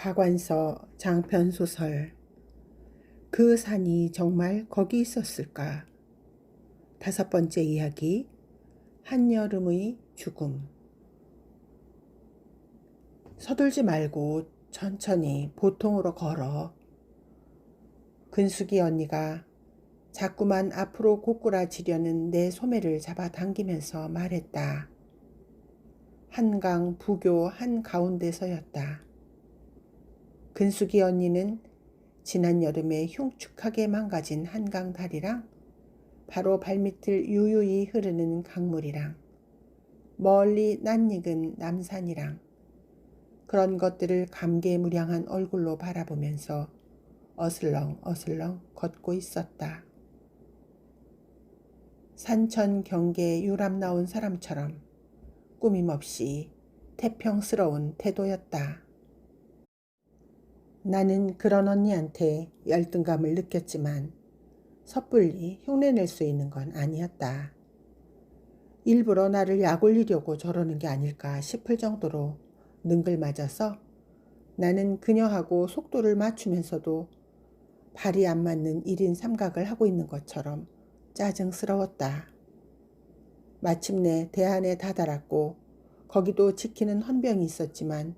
박완서 장편소설. 그 산이 정말 거기 있었을까? 5번째 이야기. 한여름의 죽음. 서둘지 말고 천천히 보통으로 걸어. 근숙이 언니가 자꾸만 앞으로 고꾸라지려는 내 소매를 잡아당기면서 말했다. 한강 부교 한가운데서였다. 근숙이 언니는 지난 여름에 흉측하게 망가진 한강 다리랑 바로 발밑을 유유히 흐르는 강물이랑 멀리 낯익은 남산이랑 그런 것들을 감개무량한 얼굴로 바라보면서 어슬렁어슬렁 걷고 있었다. 산천 경계에 유람 나온 사람처럼 꾸밈없이 태평스러운 태도였다. 나는 그런 언니한테 열등감을 느꼈지만 섣불리 흉내낼 수 있는 건 아니었다. 일부러 나를 약올리려고 저러는 게 아닐까 싶을 정도로 능글맞아서 나는 그녀하고 속도를 맞추면서도 발이 안 맞는 1인 삼각을 하고 있는 것처럼 짜증스러웠다. 마침내 대안에 다다랐고 거기도 지키는 헌병이 있었지만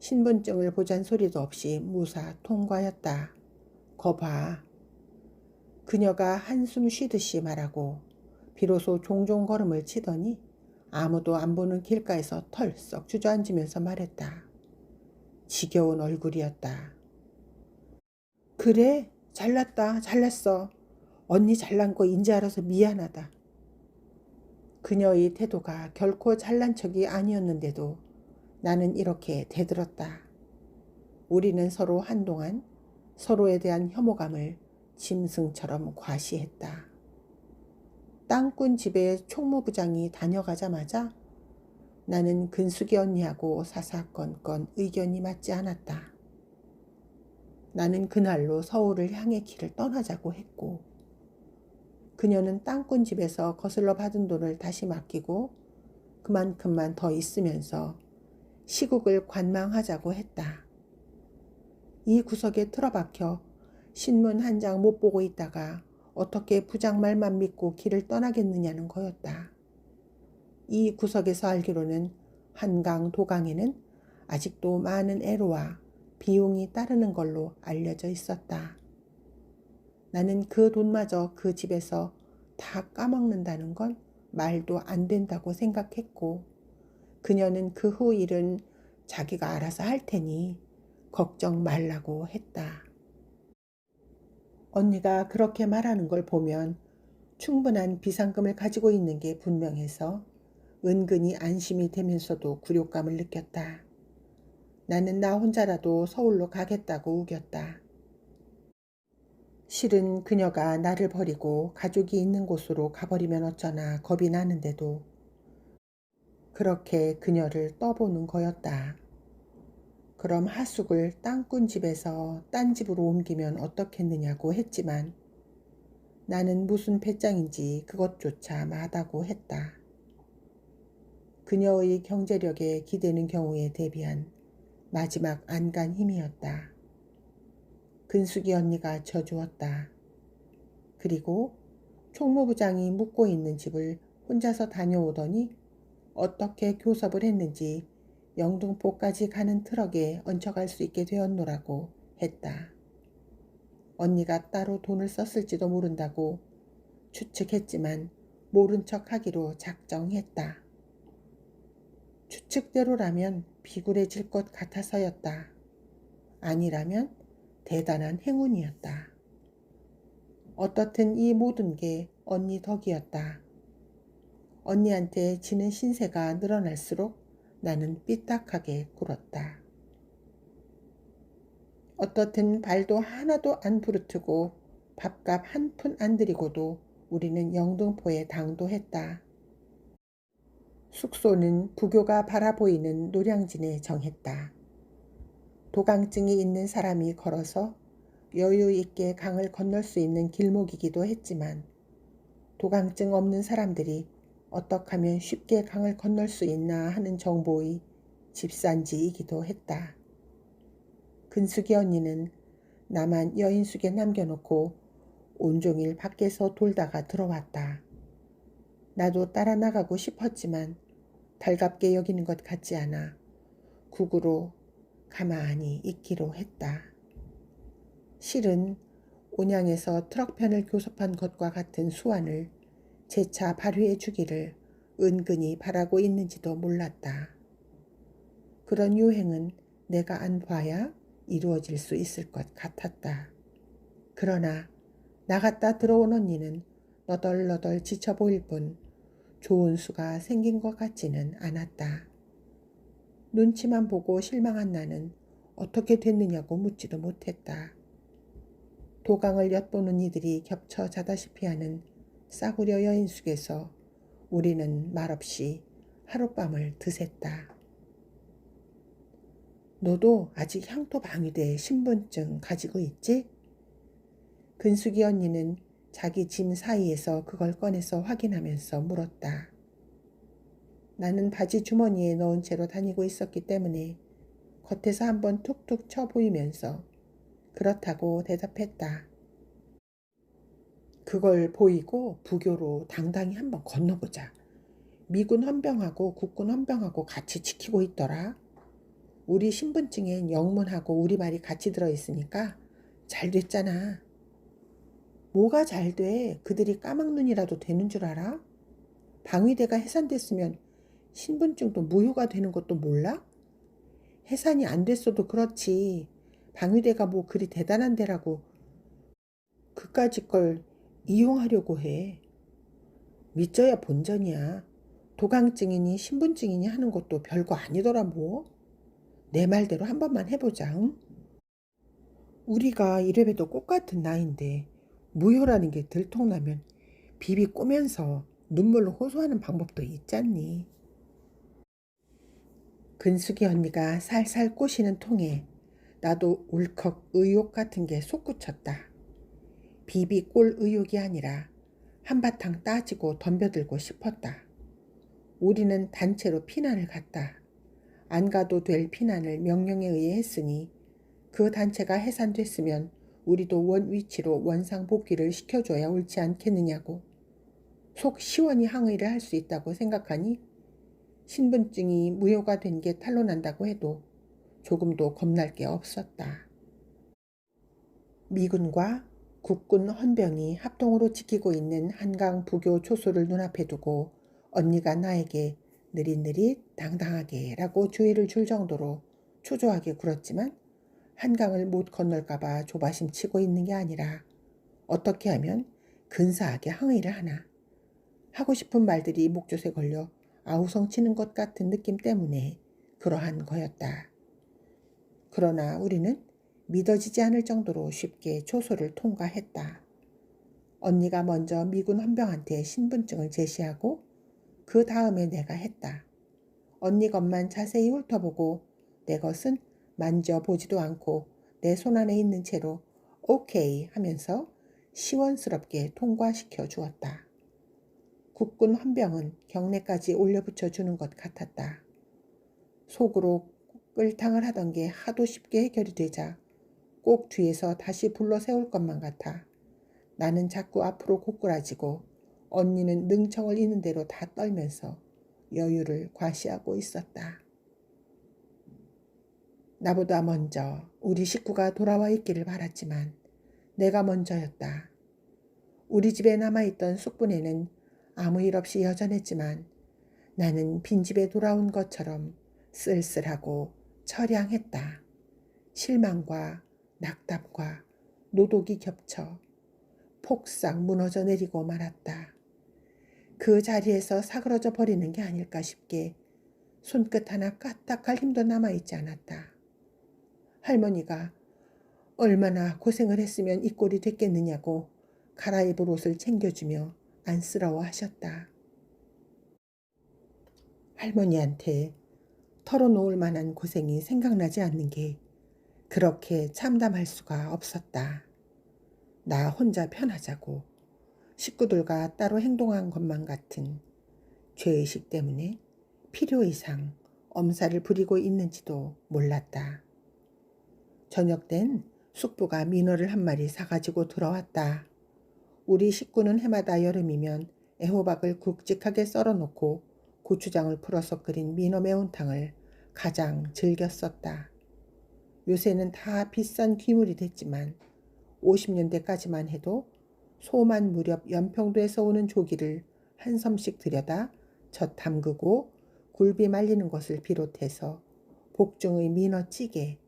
신분증을 보잔 소리도 없이 무사 통과였다. 거 봐. 그녀가 한숨 쉬듯이 말하고 비로소 종종 걸음을 치더니 아무도 안 보는 길가에서 털썩 주저앉으면서 말했다. 지겨운 얼굴이었다. 그래, 잘났다, 잘났어. 언니 잘난 거 인지 알아서 미안하다. 그녀의 태도가 결코 잘난 척이 아니었는데도 나는 이렇게 대들었다. 우리는 서로 한동안 서로에 대한 혐오감을 짐승처럼 과시했다. 땅꾼 집에 총무부장이 다녀가자마자 나는 근숙이 언니하고 사사건건 의견이 맞지 않았다. 나는 그날로 서울을 향해 길을 떠나자고 했고 그녀는 땅꾼 집에서 거슬러 받은 돈을 다시 맡기고 그만큼만 더 있으면서 시국을 관망하자고 했다. 이 구석에 틀어박혀 신문 한 장 못 보고 있다가 어떻게 부장 말만 믿고 길을 떠나겠느냐는 거였다. 이 구석에서 알기로는 한강 도강에는 아직도 많은 애로와 비용이 따르는 걸로 알려져 있었다. 나는 그 돈마저 그 집에서 다 까먹는다는 건 말도 안 된다고 생각했고 그녀는 그 후 일은 자기가 알아서 할 테니 걱정 말라고 했다. 언니가 그렇게 말하는 걸 보면 충분한 비상금을 가지고 있는 게 분명해서 은근히 안심이 되면서도 굴욕감을 느꼈다. 나는 나 혼자라도 서울로 가겠다고 우겼다. 실은 그녀가 나를 버리고 가족이 있는 곳으로 가버리면 어쩌나 겁이 나는데도 그렇게 그녀를 떠보는 거였다. 그럼 하숙을 땅꾼 집에서 딴 집으로 옮기면 어떻겠느냐고 했지만 나는 무슨 배짱인지 그것조차 마다고 했다. 그녀의 경제력에 기대는 경우에 대비한 마지막 안간 힘이었다. 근숙이 언니가 져주었다. 그리고 총무부장이 묵고 있는 집을 혼자서 다녀오더니 어떻게 교섭을 했는지 영등포까지 가는 트럭에 얹혀갈 수 있게 되었노라고 했다. 언니가 따로 돈을 썼을지도 모른다고 추측했지만 모른 척 하기로 작정했다. 추측대로라면 비굴해질 것 같아서였다. 아니라면 대단한 행운이었다. 어떻든 이 모든 게 언니 덕이었다. 언니한테 지는 신세가 늘어날수록 나는 삐딱하게 굴었다. 어떻든 발도 하나도 안 부르트고 밥값 한 푼 안 들이고도 우리는 영등포에 당도했다. 숙소는 부교가 바라보이는 노량진에 정했다. 도강증이 있는 사람이 걸어서 여유 있게 강을 건널 수 있는 길목이기도 했지만 도강증 없는 사람들이 어떻게 하면 쉽게 강을 건널 수 있나 하는 정보의 집산지이기도 했다. 근숙이 언니는 나만 여인숙에 남겨놓고 온종일 밖에서 돌다가 들어왔다. 나도 따라 나가고 싶었지만 달갑게 여기는 것 같지 않아 국으로 가만히 있기로 했다. 실은 온양에서 트럭편을 교섭한 것과 같은 수완을 재차 발휘해 주기를 은근히 바라고 있는지도 몰랐다. 그런 요행은 내가 안 봐야 이루어질 수 있을 것 같았다. 그러나 나갔다 들어온 언니는 너덜너덜 지쳐 보일 뿐 좋은 수가 생긴 것 같지는 않았다. 눈치만 보고 실망한 나는 어떻게 됐느냐고 묻지도 못했다. 도강을 엿보는 이들이 겹쳐 자다시피 하는 싸구려 여인숙에서 우리는 말없이 하룻밤을 드샜다. 너도 아직 향토 방위대 신분증 가지고 있지? 근숙이 언니는 자기 짐 사이에서 그걸 꺼내서 확인하면서 물었다. 나는 바지 주머니에 넣은 채로 다니고 있었기 때문에 겉에서 한번 툭툭 쳐 보이면서 그렇다고 대답했다. 그걸 보이고 부교로 당당히 한번 건너보자. 미군 헌병하고 국군 헌병하고 같이 지키고 있더라. 우리 신분증엔 영문하고 우리말이 같이 들어있으니까 잘 됐잖아. 뭐가 잘 돼? 그들이 까막눈이라도 되는 줄 알아? 방위대가 해산됐으면 신분증도 무효가 되는 것도 몰라? 해산이 안 됐어도 그렇지. 방위대가 뭐 그리 대단한 데라고 그까짓 걸 이용하려고 해. 믿져야 본전이야. 도강증이니 신분증이니 하는 것도 별거 아니더라 뭐. 내 말대로 한 번만 해보자. 응? 우리가 이래봬도 꽃같은 나이인데 무효라는 게 들통나면 비비 꼬면서 눈물로 호소하는 방법도 있잖니. 근숙이 언니가 살살 꼬시는 통에 나도 울컥 의욕 같은 게 솟구쳤다. 비비 꼴 의욕이 아니라 한바탕 따지고 덤벼들고 싶었다. 우리는 단체로 피난을 갔다. 안 가도 될 피난을 명령에 의해 했으니 그 단체가 해산됐으면 우리도 원 위치로 원상 복귀를 시켜줘야 옳지 않겠느냐고 속 시원히 항의를 할 수 있다고 생각하니 신분증이 무효가 된 게 탄로난다고 해도 조금도 겁날 게 없었다. 미군과 국군 헌병이 합동으로 지키고 있는 한강 부교 초소를 눈앞에 두고 언니가 나에게 느릿느릿 당당하게 라고 주의를 줄 정도로 초조하게 굴었지만 한강을 못 건널까봐 조바심 치고 있는 게 아니라 어떻게 하면 근사하게 항의를 하나. 하고 싶은 말들이 목젖에 걸려 아우성치는 것 같은 느낌 때문에 그러한 거였다. 그러나 우리는 믿어지지 않을 정도로 쉽게 초소를 통과했다. 언니가 먼저 미군 헌병한테 신분증을 제시하고 그 다음에 내가 했다. 언니 것만 자세히 훑어보고 내 것은 만져보지도 않고 내 손안에 있는 채로 오케이 하면서 시원스럽게 통과시켜 주었다. 국군 헌병은 경례까지 올려붙여 주는 것 같았다. 속으로 끌탕을 하던 게 하도 쉽게 해결이 되자 꼭 뒤에서 다시 불러 세울 것만 같아. 나는 자꾸 앞으로 고꾸라지고 언니는 능청을 있는 대로 다 떨면서 여유를 과시하고 있었다. 나보다 먼저 우리 식구가 돌아와 있기를 바랐지만 내가 먼저였다. 우리 집에 남아있던 숙부네는 아무 일 없이 여전했지만 나는 빈집에 돌아온 것처럼 쓸쓸하고 처량했다. 실망과 낙담과 노독이 겹쳐 폭삭 무너져 내리고 말았다. 그 자리에서 사그러져 버리는 게 아닐까 싶게 손끝 하나 까딱할 힘도 남아있지 않았다. 할머니가 얼마나 고생을 했으면 이 꼴이 됐겠느냐고 갈아입을 옷을 챙겨주며 안쓰러워하셨다. 할머니한테 털어놓을 만한 고생이 생각나지 않는 게 그렇게 참담할 수가 없었다. 나 혼자 편하자고 식구들과 따로 행동한 것만 같은 죄의식 때문에 필요 이상 엄살을 부리고 있는지도 몰랐다. 저녁 땐 숙부가 민어를 한 마리 사가지고 들어왔다. 우리 식구는 해마다 여름이면 애호박을 굵직하게 썰어놓고 고추장을 풀어서 끓인 민어 매운탕을 가장 즐겨 썼다. 요새는 다 비싼 귀물이 됐지만 50년대까지만 해도 소만 무렵 연평도에서 오는 조기를 한 섬씩 들여다 젖 담그고 굴비 말리는 것을 비롯해서 복중의 민어찌개,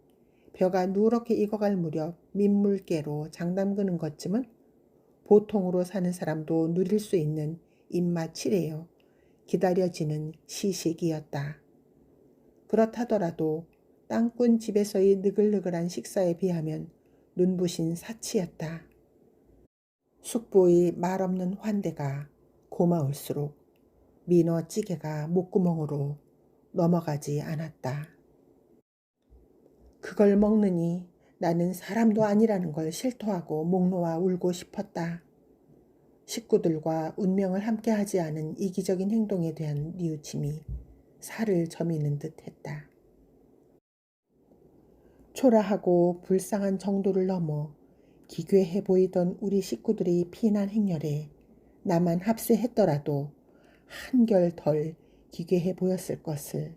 벼가 누렇게 익어갈 무렵 민물개로 장 담그는 것쯤은 보통으로 사는 사람도 누릴 수 있는 입맛이래요. 기다려지는 시식이었다. 그렇다더라도 땅꾼 집에서의 느글느글한 식사에 비하면 눈부신 사치였다. 숙부의 말없는 환대가 고마울수록 민어찌개가 목구멍으로 넘어가지 않았다. 그걸 먹느니 나는 사람도 아니라는 걸 실토하고 목 놓아 울고 싶었다. 식구들과 운명을 함께하지 않은 이기적인 행동에 대한 뉘우침이 살을 저미는 듯했다. 초라하고 불쌍한 정도를 넘어 기괴해 보이던 우리 식구들의 피난 행렬에 나만 합세했더라도 한결 덜 기괴해 보였을 것을.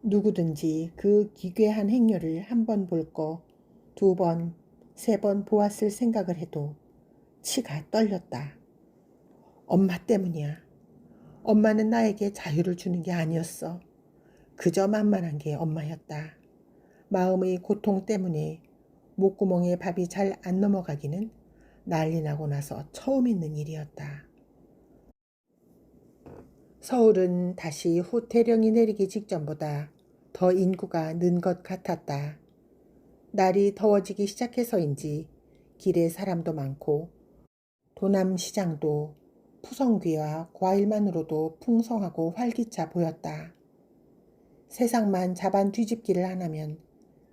누구든지 그 기괴한 행렬을 한 번 볼 거, 두 번, 세 번 보았을 생각을 해도 치가 떨렸다. 엄마 때문이야. 엄마는 나에게 자유를 주는 게 아니었어. 그저 만만한 게 엄마였다. 마음의 고통 때문에 목구멍에 밥이 잘 안 넘어가기는 난리 나고 나서 처음 있는 일이었다. 서울은 다시 후태령이 내리기 직전보다 더 인구가 는 것 같았다. 날이 더워지기 시작해서인지 길에 사람도 많고 도남시장도 푸성귀와 과일만으로도 풍성하고 활기차 보였다. 세상만 자반 뒤집기를 안 하면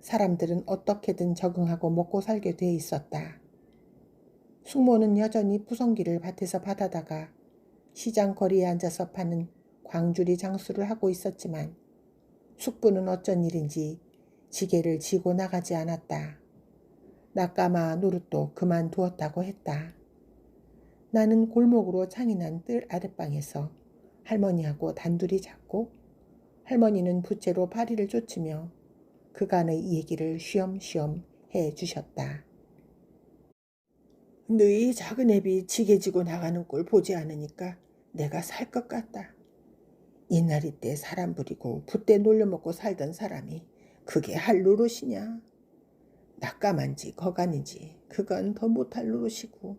사람들은 어떻게든 적응하고 먹고 살게 돼 있었다. 숙모는 여전히 푸성귀를 밭에서 받아다가 시장 거리에 앉아서 파는 광주리 장수를 하고 있었지만 숙부는 어쩐 일인지 지게를 지고 나가지 않았다. 낙가마 노릇도 그만두었다고 했다. 나는 골목으로 창이 난 뜰 아랫방에서 할머니하고 단둘이 잤고 할머니는 부채로 파리를 쫓으며 그간의 얘기를 쉬엄쉬엄 해 주셨다. 너희 작은 애비 지게 지고 나가는 꼴 보지 않으니까 내가 살 것 같다. 이날이 때 사람 부리고 붓대 놀려먹고 살던 사람이 그게 할 노릇이냐. 낙감한지 거간인지 그건 더 못할 노릇이고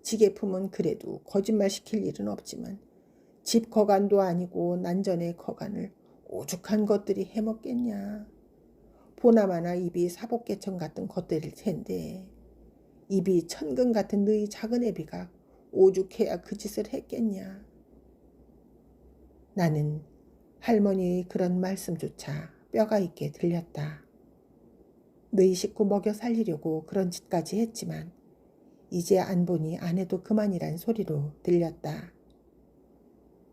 지게품은 그래도 거짓말 시킬 일은 없지만 집 거간도 아니고 난전의 거간을 오죽한 것들이 해먹겠냐. 보나마나 입이 사복개천 같은 것들일 텐데 입이 천근 같은 너희 작은 애비가 오죽해야 그 짓을 했겠냐. 나는 할머니의 그런 말씀조차 뼈가 있게 들렸다. 너희 식구 먹여 살리려고 그런 짓까지 했지만 이제 안 보니 안 해도 그만이란 소리로 들렸다.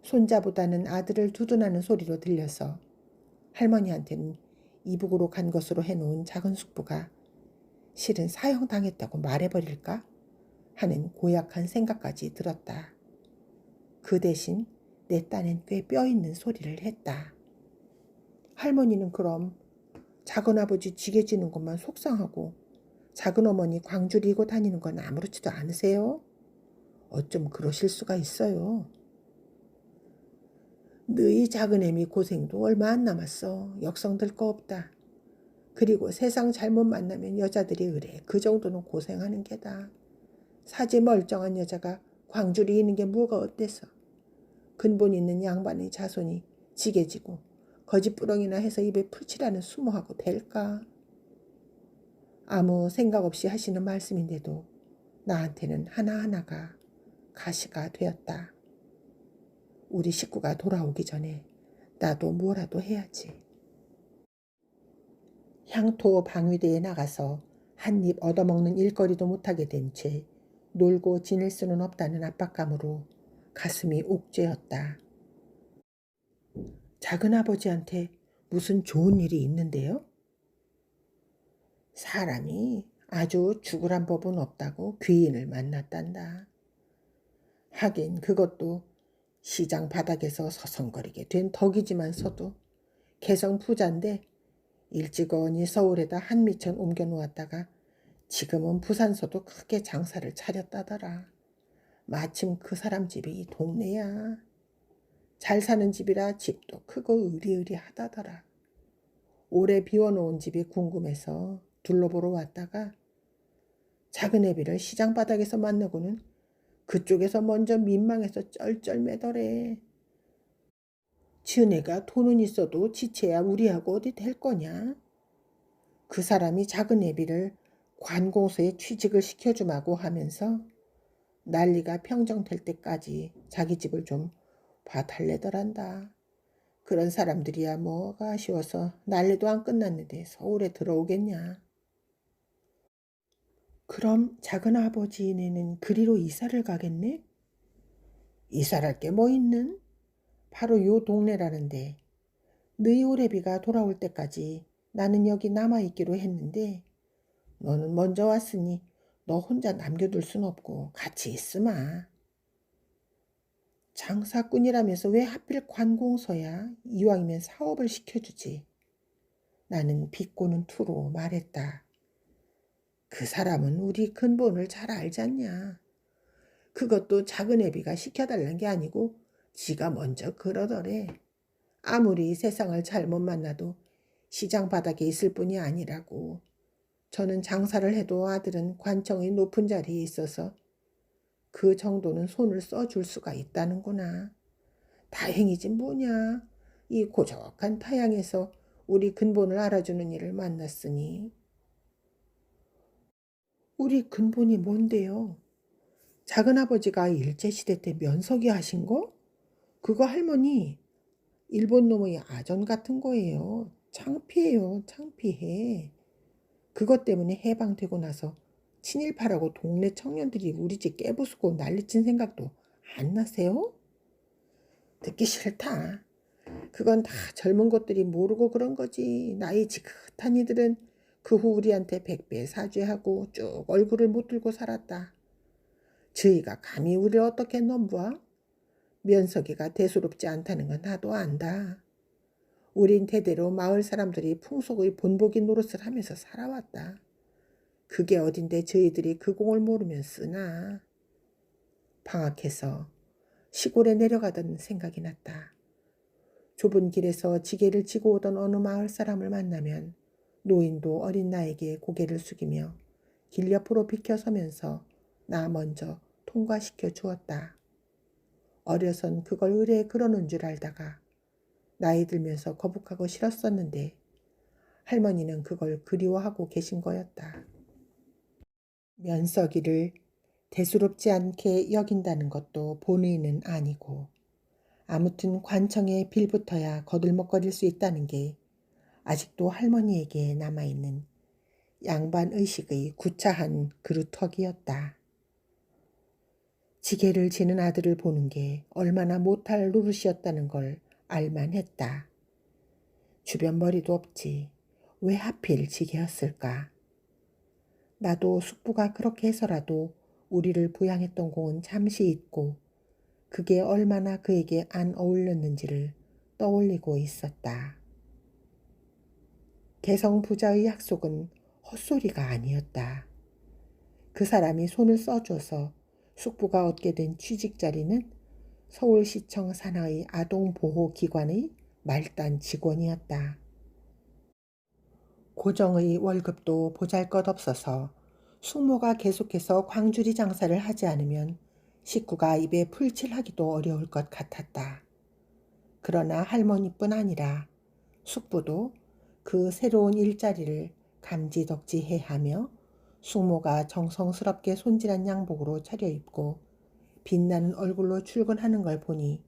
손자보다는 아들을 두둔하는 소리로 들려서 할머니한테는 이북으로 간 것으로 해놓은 작은 숙부가 실은 사형당했다고 말해버릴까 하는 고약한 생각까지 들었다. 그 대신 내 딴엔 꽤 뼈있는 소리를 했다. 할머니는 그럼 작은아버지 지게 지는 것만 속상하고 작은어머니 광주 리고 다니는 건 아무렇지도 않으세요? 어쩜 그러실 수가 있어요. 너희 작은애미 고생도 얼마 안 남았어. 역성될 거 없다. 그리고 세상 잘못 만나면 여자들이 그래. 그 정도는 고생하는 게다. 사지 멀쩡한 여자가 광주리 있는 게 뭐가 어때서. 근본 있는 양반의 자손이 지게지고 거짓부렁이나 해서 입에 풀칠하는 수모하고 될까. 아무 생각 없이 하시는 말씀인데도 나한테는 하나하나가 가시가 되었다. 우리 식구가 돌아오기 전에 나도 뭐라도 해야지. 향토 방위대에 나가서 한 입 얻어먹는 일거리도 못하게 된 채 놀고 지낼 수는 없다는 압박감으로 가슴이 옥죄었다. 작은아버지한테 무슨 좋은 일이 있는데요? 사람이 아주 죽으란 법은 없다고 귀인을 만났단다. 하긴 그것도 시장 바닥에서 서성거리게 된 덕이지만서도 개성 부자인데 일찍언이 서울에다 한미천 옮겨 놓았다가 지금은 부산서도 크게 장사를 차렸다더라. 마침 그 사람 집이 이 동네야. 잘 사는 집이라 집도 크고 으리으리하다더라. 오래 비워놓은 집이 궁금해서 둘러보러 왔다가 작은 애비를 시장 바닥에서 만나고는 그쪽에서 먼저 민망해서 쩔쩔매더래. 지은애가 돈은 있어도 지체야 우리하고 어디 될 거냐? 그 사람이 작은 애비를 관공서에 취직을 시켜주마고 하면서 난리가 평정될 때까지 자기 집을 좀 봐달래더란다. 그런 사람들이야 뭐가 아쉬워서 난리도 안 끝났는데 서울에 들어오겠냐. 그럼 작은 아버지네는 그리로 이사를 가겠네? 이사할 게 뭐 있는? 바로 요 동네라는데 너희 오래비가 돌아올 때까지 나는 여기 남아있기로 했는데 너는 먼저 왔으니 너 혼자 남겨둘 순 없고 같이 있으마. 장사꾼이라면서 왜 하필 관공서야? 이왕이면 사업을 시켜주지. 나는 비꼬는 투로 말했다. 그 사람은 우리 근본을 잘 알잖냐. 그것도 작은 애비가 시켜달란 게 아니고 지가 먼저 그러더래. 아무리 세상을 잘못 만나도 시장 바닥에 있을 뿐이 아니라고. 저는 장사를 해도 아들은 관청이 높은 자리에 있어서 그 정도는 손을 써줄 수가 있다는구나. 다행이지 뭐냐. 이 고적한 타양에서 우리 근본을 알아주는 일을 만났으니. 우리 근본이 뭔데요? 작은아버지가 일제시대 때 면석이 하신 거? 그거 할머니 일본 놈의 아전 같은 거예요. 창피해요. 창피해. 그것 때문에 해방되고 나서 친일파라고 동네 청년들이 우리 집 깨부수고 난리친 생각도 안 나세요? 듣기 싫다. 그건 다 젊은 것들이 모르고 그런 거지. 나이 지긋한 이들은 그 후 우리한테 백배 사죄하고 쭉 얼굴을 못 들고 살았다. 저희가 감히 우리를 어떻게 넘보아? 면석이가 대수롭지 않다는 건 나도 안다. 우린 대대로 마을 사람들이 풍속의 본보기 노릇을 하면서 살아왔다. 그게 어딘데 저희들이 그 공을 모르면 쓰나. 방학해서 시골에 내려가던 생각이 났다. 좁은 길에서 지게를 지고 오던 어느 마을 사람을 만나면 노인도 어린 나에게 고개를 숙이며 길 옆으로 비켜서면서 나 먼저 통과시켜 주었다. 어려선 그걸 의뢰 그러는 줄 알다가 나이 들면서 거북하고 싫었었는데 할머니는 그걸 그리워하고 계신 거였다. 면석이를 대수롭지 않게 여긴다는 것도 본의는 아니고 아무튼 관청에 빌붙어야 거들먹거릴 수 있다는 게 아직도 할머니에게 남아있는 양반의식의 구차한 그루터기였다. 지게를 지는 아들을 보는 게 얼마나 못할 노릇이었다는 걸 알만 했다. 주변 머리도 없지. 왜 하필 지게였을까? 나도 숙부가 그렇게 해서라도 우리를 부양했던 공은 잠시 잊고 그게 얼마나 그에게 안 어울렸는지를 떠올리고 있었다. 개성 부자의 약속은 헛소리가 아니었다. 그 사람이 손을 써줘서 숙부가 얻게 된 취직 자리는 서울시청 산하의 아동보호기관의 말단 직원이었다. 고정의 월급도 보잘것없어서 숙모가 계속해서 광주리 장사를 하지 않으면 식구가 입에 풀칠하기도 어려울 것 같았다. 그러나 할머니뿐 아니라 숙부도 그 새로운 일자리를 감지덕지해하며 숙모가 정성스럽게 손질한 양복으로 차려입고 빛나는 얼굴로 출근하는 걸 보니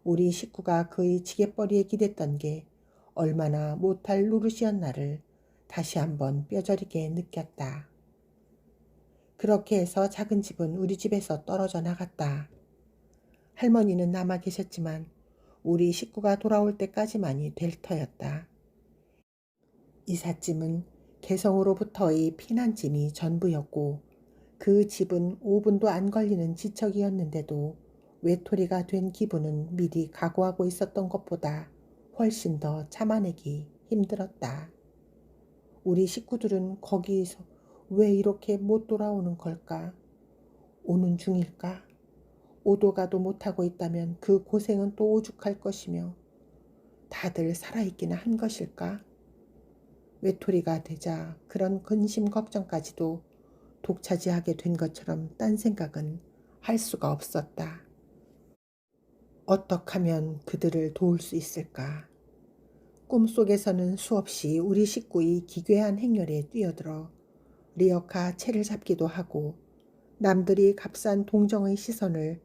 우리 식구가 그의 지게벌이에 기댔던 게 얼마나 못할 노릇이었나를 다시 한번 뼈저리게 느꼈다. 그렇게 해서 작은 집은 우리 집에서 떨어져 나갔다. 할머니는 남아 계셨지만 우리 식구가 돌아올 때까지만이 될 터였다. 이삿짐은 개성으로부터의 피난짐이 전부였고 그 집은 5분도 안 걸리는 지척이었는데도 외톨이가 된 기분은 미리 각오하고 있었던 것보다 훨씬 더 참아내기 힘들었다. 우리 식구들은 거기서 왜 이렇게 못 돌아오는 걸까? 오는 중일까? 오도 가도 못하고 있다면 그 고생은 또 오죽할 것이며 다들 살아있기는 한 것일까? 외톨이가 되자 그런 근심 걱정까지도 독차지하게 된 것처럼 딴 생각은 할 수가 없었다. 어떻게 하면 그들을 도울 수 있을까? 꿈속에서는 수없이 우리 식구의 기괴한 행렬에 뛰어들어 리어카 채를 잡기도 하고 남들이 값싼 동정의 시선을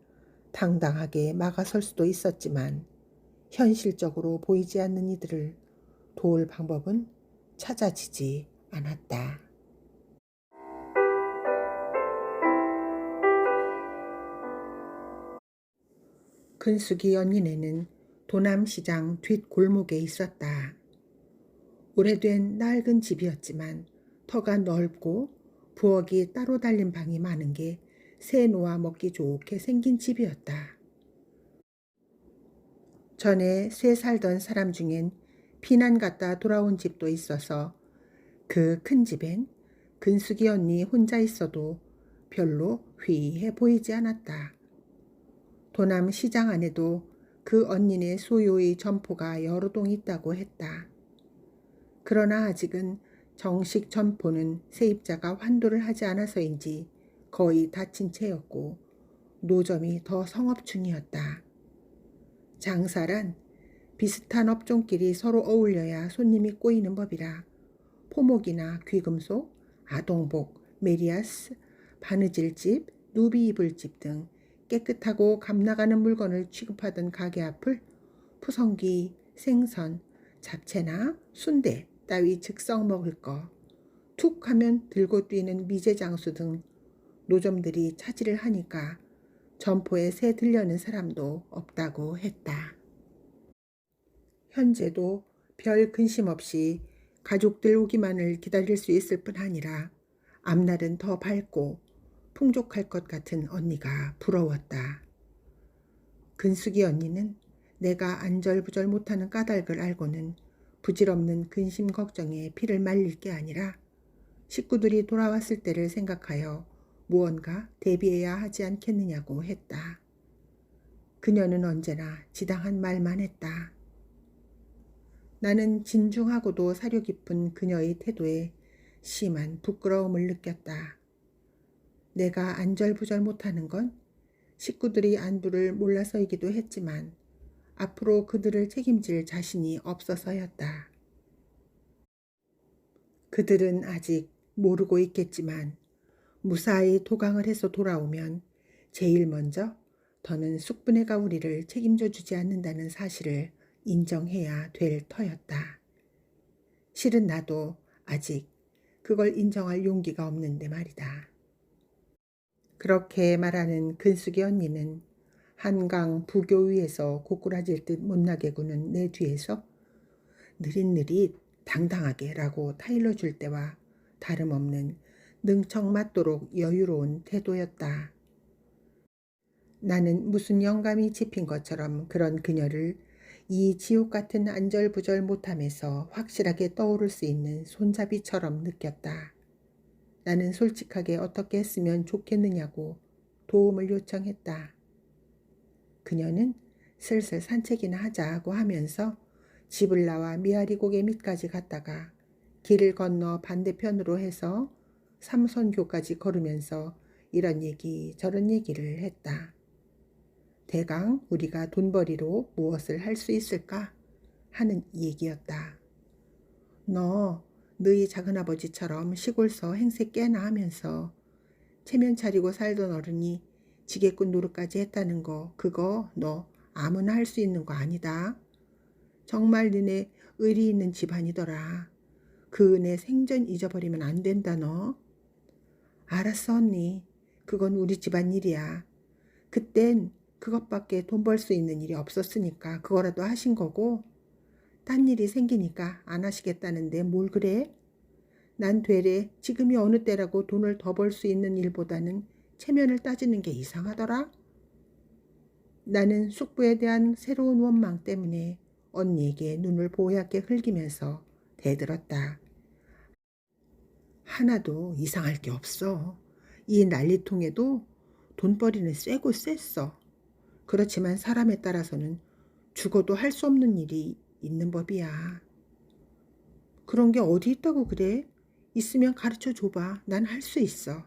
당당하게 막아설 수도 있었지만 현실적으로 보이지 않는 이들을 도울 방법은 찾아지지 않았다. 근숙이 언니네는 도남시장 뒷골목에 있었다. 오래된 낡은 집이었지만 터가 넓고 부엌이 따로 달린 방이 많은 게 새 놓아 먹기 좋게 생긴 집이었다. 전에 새 살던 사람 중엔 피난 갔다 돌아온 집도 있어서 그 큰 집엔 근숙이 언니 혼자 있어도 별로 회의해 보이지 않았다. 도남 시장 안에도 그 언니네 소유의 점포가 여러 동 있다고 했다. 그러나 아직은 정식 점포는 세입자가 환도를 하지 않아서인지 거의 닫힌 채였고 노점이 더 성업 중이었다. 장사란 비슷한 업종끼리 서로 어울려야 손님이 꼬이는 법이라 포목이나 귀금속, 아동복, 메리아스, 바느질집, 누비 이불집 등 깨끗하고 값나가는 물건을 취급하던 가게 앞을 푸성기, 생선, 잡채나 순대 따위 즉석 먹을 거, 툭 하면 들고 뛰는 미제장수 등 노점들이 차지를 하니까 점포에 새 들려는 사람도 없다고 했다. 현재도 별 근심 없이 가족들 오기만을 기다릴 수 있을 뿐 아니라 앞날은 더 밝고 풍족할 것 같은 언니가 부러웠다. 근숙이 언니는 내가 안절부절 못하는 까닭을 알고는 부질없는 근심 걱정에 피를 말릴 게 아니라 식구들이 돌아왔을 때를 생각하여 무언가 대비해야 하지 않겠느냐고 했다. 그녀는 언제나 지당한 말만 했다. 나는 진중하고도 사려 깊은 그녀의 태도에 심한 부끄러움을 느꼈다. 내가 안절부절 못하는 건 식구들이 안부를 몰라서이기도 했지만 앞으로 그들을 책임질 자신이 없어서였다. 그들은 아직 모르고 있겠지만 무사히 도강을 해서 돌아오면 제일 먼저 더는 숙부네가 우리를 책임져 주지 않는다는 사실을 인정해야 될 터였다. 실은 나도 아직 그걸 인정할 용기가 없는데 말이다. 그렇게 말하는 근숙이 언니는 한강 부교 위에서 고꾸라질 듯 못나게 구는 내 뒤에서 느릿느릿 당당하게 라고 타일러 줄 때와 다름없는 능청맞도록 여유로운 태도였다. 나는 무슨 영감이 짚인 것처럼 그런 그녀를 이 지옥 같은 안절부절 못함에서 확실하게 떠오를 수 있는 손잡이처럼 느꼈다. 나는 솔직하게 어떻게 했으면 좋겠느냐고 도움을 요청했다. 그녀는 슬슬 산책이나 하자고 하면서 집을 나와 미아리 고개 밑까지 갔다가 길을 건너 반대편으로 해서 삼선교까지 걸으면서 이런 얘기 저런 얘기를 했다. 대강 우리가 돈벌이로 무엇을 할 수 있을까 하는 얘기였다. 너희 작은아버지처럼 시골서 행세 꽤나 하면서 체면 차리고 살던 어른이 지게꾼 노릇까지 했다는 거 그거 너 아무나 할 수 있는 거 아니다. 정말 너네 의리 있는 집안이더라. 그 은혜 생전 잊어버리면 안 된다 너. 알았어 언니. 그건 우리 집안 일이야. 그땐 그것밖에 돈 벌 수 있는 일이 없었으니까 그거라도 하신 거고 딴 일이 생기니까 안 하시겠다는데 뭘 그래? 난 되레 지금이 어느 때라고 돈을 더 벌 수 있는 일보다는 체면을 따지는 게 이상하더라. 나는 숙부에 대한 새로운 원망 때문에 언니에게 눈을 보얗게 흘기면서 대들었다. 하나도 이상할 게 없어. 이 난리통에도 돈벌이는 쎄고 쎄어. 그렇지만 사람에 따라서는 죽어도 할 수 없는 일이 있는 법이야. 그런 게 어디 있다고 그래? 있으면 가르쳐 줘봐. 난 할 수 있어.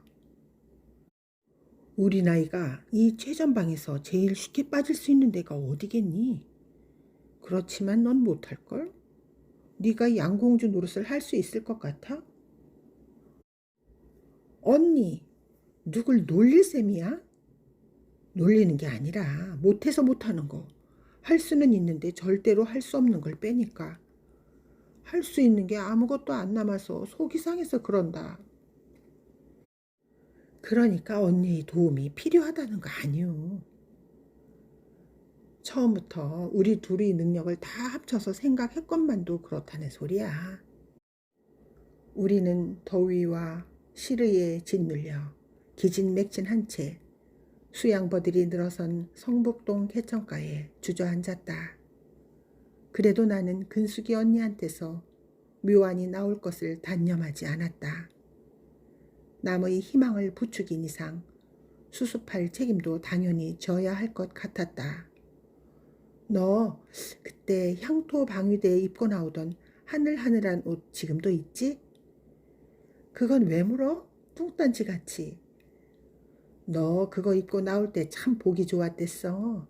우리 나이가 이 최전방에서 제일 쉽게 빠질 수 있는 데가 어디겠니? 그렇지만 넌 못할걸? 네가 양공주 노릇을 할 수 있을 것 같아? 언니, 누굴 놀릴 셈이야? 놀리는 게 아니라 못해서 못하는 거. 할 수는 있는데 절대로 할 수 없는 걸 빼니까. 할 수 있는 게 아무것도 안 남아서 속이 상해서 그런다. 그러니까 언니의 도움이 필요하다는 거 아니오. 처음부터 우리 둘의 능력을 다 합쳐서 생각했건만도 그렇다는 소리야. 우리는 더위와 시르에 짓눌려 기진맥진한 채 수양버들이 늘어선 성북동 개천가에 주저앉았다. 그래도 나는 근숙이 언니한테서 묘안이 나올 것을 단념하지 않았다. 남의 희망을 부추긴 이상 수습할 책임도 당연히 져야 할 것 같았다. 너 그때 향토 방위대에 입고 나오던 하늘하늘한 옷 지금도 있지? 그건 왜 물어? 뚱딴지같이. 너 그거 입고 나올 때 참 보기 좋았댔어.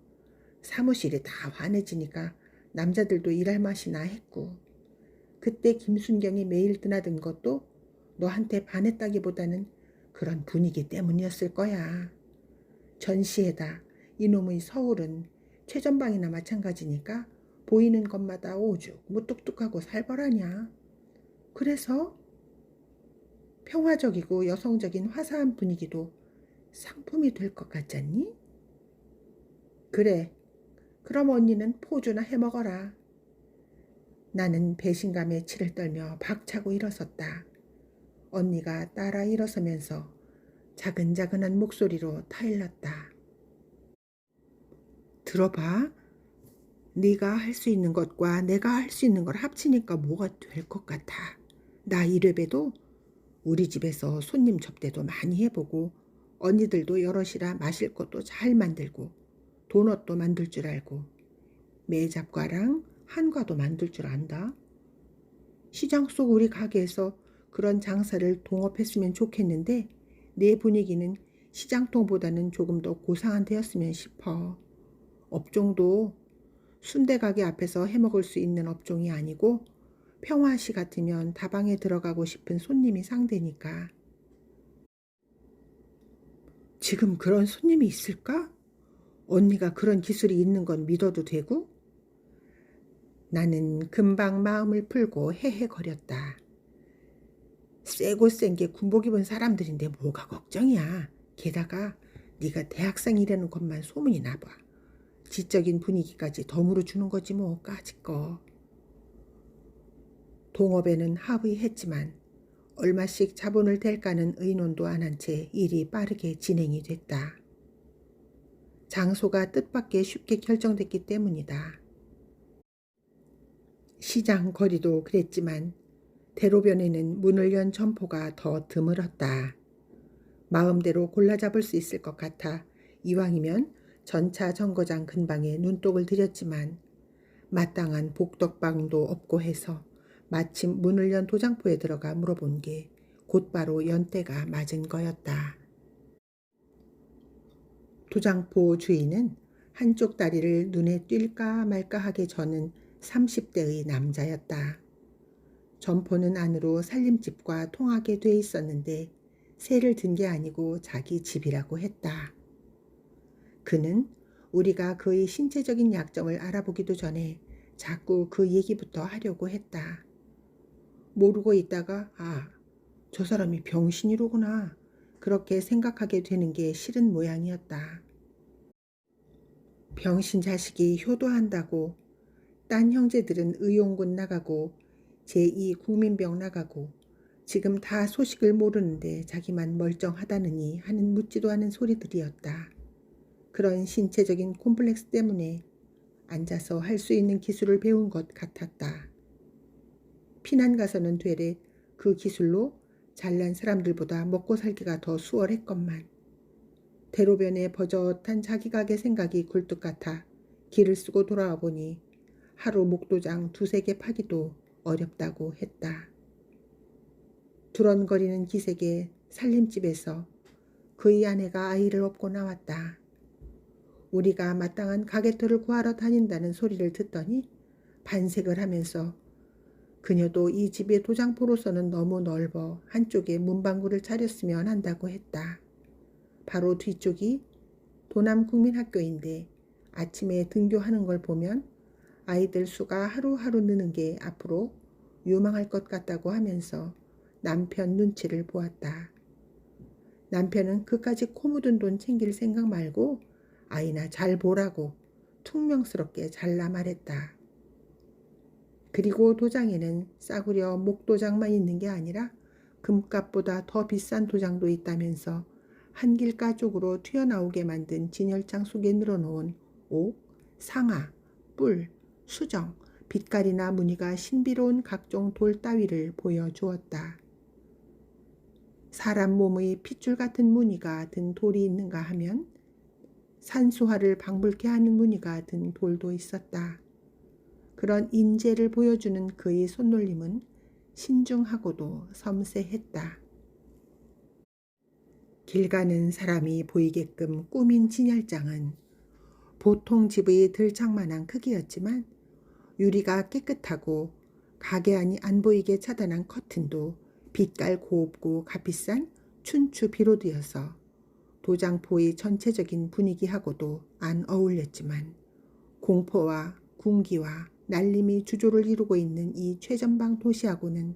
사무실이 다 환해지니까 남자들도 일할 맛이나 했고. 그때 김순경이 매일 드나든 것도 너한테 반했다기보다는 그런 분위기 때문이었을 거야. 전시회다. 이놈의 서울은 최전방이나 마찬가지니까 보이는 것마다 오죽 무뚝뚝하고 살벌하냐. 그래서 평화적이고 여성적인 화사한 분위기도 상품이 될 것 같잖니? 그래. 그럼 언니는 포주나 해먹어라. 나는 배신감에 치를 떨며 박차고 일어섰다. 언니가 따라 일어서면서 자근자근한 목소리로 타일렀다. 들어봐. 네가 할 수 있는 것과 내가 할 수 있는 걸 합치니까 뭐가 될 것 같아. 나 이래봬도 우리 집에서 손님 접대도 많이 해보고 언니들도 여럿이라 마실 것도 잘 만들고 도넛도 만들 줄 알고 매잡과랑 한과도 만들 줄 안다. 시장 속 우리 가게에서 그런 장사를 동업했으면 좋겠는데 내 분위기는 시장통보다는 조금 더 고상한 데였으면 싶어. 업종도 순대 가게 앞에서 해먹을 수 있는 업종이 아니고 평화시 같으면 다방에 들어가고 싶은 손님이 상대니까. 지금 그런 손님이 있을까? 언니가 그런 기술이 있는 건 믿어도 되고? 나는 금방 마음을 풀고 헤헤거렸다. 쎄고 센 게 군복 입은 사람들인데 뭐가 걱정이야. 게다가 네가 대학생이라는 것만 소문이 나봐. 지적인 분위기까지 덤으로 주는 거지 뭐 까짓거. 동업에는 합의했지만 얼마씩 자본을 댈까는 의논도 안 한 채 일이 빠르게 진행이 됐다. 장소가 뜻밖의 쉽게 결정됐기 때문이다. 시장 거리도 그랬지만 대로변에는 문을 연 점포가 더 드물었다. 마음대로 골라 잡을 수 있을 것 같아 이왕이면 전차 정거장 근방에 눈독을 들였지만 마땅한 복덕방도 없고 해서 마침 문을 연 도장포에 들어가 물어본 게 곧바로 연대가 맞은 거였다. 도장포 주인은 한쪽 다리를 눈에 띌까 말까 하게 저는 30대의 남자였다. 점포는 안으로 살림집과 통하게 돼 있었는데 세를 든 게 아니고 자기 집이라고 했다. 그는 우리가 그의 신체적인 약점을 알아보기도 전에 자꾸 그 얘기부터 하려고 했다. 모르고 있다가 저 사람이 병신이로구나. 그렇게 생각하게 되는 게 싫은 모양이었다. 병신 자식이 효도한다고 딴 형제들은 의용군 나가고 제2 국민병 나가고 지금 다 소식을 모르는데 자기만 멀쩡하다느니 하는 묻지도 않은 소리들이었다. 그런 신체적인 콤플렉스 때문에 앉아서 할 수 있는 기술을 배운 것 같았다. 피난 가서는 되레 그 기술로 잘난 사람들보다 먹고 살기가 더 수월했건만 대로변에 버젓한 자기 가게 생각이 굴뚝 같아 길을 쓰고 돌아와 보니 하루 목도장 2~3개 파기도 어렵다고 했다. 두런거리는 기색의 살림집에서 그의 아내가 아이를 업고 나왔다. 우리가 마땅한 가게터를 구하러 다닌다는 소리를 듣더니 반색을 하면서 그녀도 이 집의 도장포로서는 너무 넓어 한쪽에 문방구를 차렸으면 한다고 했다. 바로 뒤쪽이 도남국민학교인데 아침에 등교하는 걸 보면 아이들 수가 하루하루 느는 게 앞으로 유망할 것 같다고 하면서 남편 눈치를 보았다. 남편은 그까지 코 묻은 돈 챙길 생각 말고 아이나 잘 보라고 퉁명스럽게 잘라 말했다. 그리고 도장에는 싸구려 목도장만 있는 게 아니라 금값보다 더 비싼 도장도 있다면서 한길가 쪽으로 튀어나오게 만든 진열장 속에 늘어놓은 옥, 상아, 뿔, 수정, 빛깔이나 무늬가 신비로운 각종 돌 따위를 보여주었다. 사람 몸의 핏줄 같은 무늬가 든 돌이 있는가 하면 산수화를 방불케 하는 무늬가 든 돌도 있었다. 그런 인재를 보여주는 그의 손놀림은 신중하고도 섬세했다. 길 가는 사람이 보이게끔 꾸민 진열장은 보통 집의 들창만한 크기였지만 유리가 깨끗하고 가게 안이 안 보이게 차단한 커튼도 빛깔 곱고 값비싼 춘추 비로드여서 도장포의 전체적인 분위기하고도 안 어울렸지만 공포와 군기와 날림이 주조를 이루고 있는 이 최전방 도시하고는